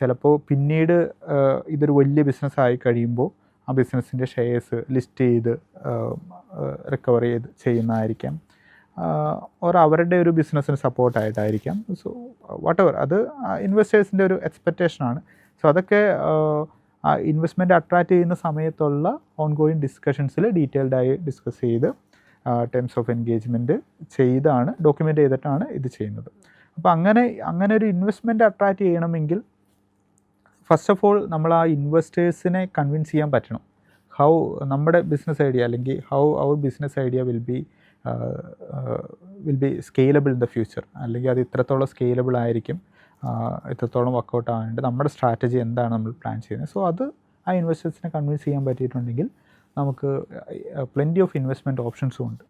ചിലപ്പോൾ പിന്നീട് ഇതൊരു വലിയ ബിസിനസ്സായി കഴിയുമ്പോൾ ആ ബിസിനസ്സിൻ്റെ ഷെയർസ് ലിസ്റ്റ് ചെയ്ത് റിക്കവർ ചെയ്യുന്നതായിരിക്കാം, ഓർ അവരുടെ ഒരു ബിസിനസ്സിന് സപ്പോർട്ടായിട്ടായിരിക്കാം. സോ വാട്ട് എവർ, അത് ഇൻവെസ്റ്റേഴ്സിൻ്റെ ഒരു എക്സ്പെക്റ്റേഷനാണ്. സോ അതൊക്കെ ഇൻവെസ്റ്റ്മെൻറ്റ് അട്രാക്റ്റ് ചെയ്യുന്ന സമയത്തുള്ള ഓൺഗോയിങ് ഡിസ്കഷൻസിൽ ഡീറ്റെയിൽഡായി ഡിസ്കസ് ചെയ്ത് ടേംസ് ഓഫ് എൻഗേജ്മെൻറ്റ് ചെയ്താണ്, ഡോക്യുമെൻ്റ് ചെയ്തിട്ടാണ് ഇത് ചെയ്യുന്നത്. അപ്പോൾ അങ്ങനെ ഒരു ഇൻവെസ്റ്റ്മെൻറ്റ് അട്രാക്റ്റ് ചെയ്യണമെങ്കിൽ ഫസ്റ്റ് ഓഫ് ഓൾ നമ്മൾ ആ ഇൻവെസ്റ്റേഴ്സിനെ കൺവിൻസ് ചെയ്യാൻ പറ്റണം. ഹൗ നമ്മുടെ ബിസിനസ് ഐഡിയ അല്ലെങ്കിൽ how our business idea will be scalable in the future, അല്ലെങ്കിൽ അത് ഇത്രത്തോളം സ്കെയിലബിൾ ആയിരിക്കും, ഇത്രത്തോളം വർക്കൗട്ട് ആവേണ്ടത്, നമ്മുടെ സ്ട്രാറ്റജി എന്താണ് നമ്മൾ പ്ലാൻ ചെയ്യുന്നത്. സോ അത് ആ ഇൻവെസ്റ്റേഴ്സിനെ കൺവിൻസ് ചെയ്യാൻ പറ്റിയിട്ടുണ്ടെങ്കിൽ നമുക്ക് പ്ലെൻറ്റി ഓഫ് ഇൻവെസ്റ്റ്മെൻറ്റ് ഓപ്ഷൻസും ഉണ്ട്.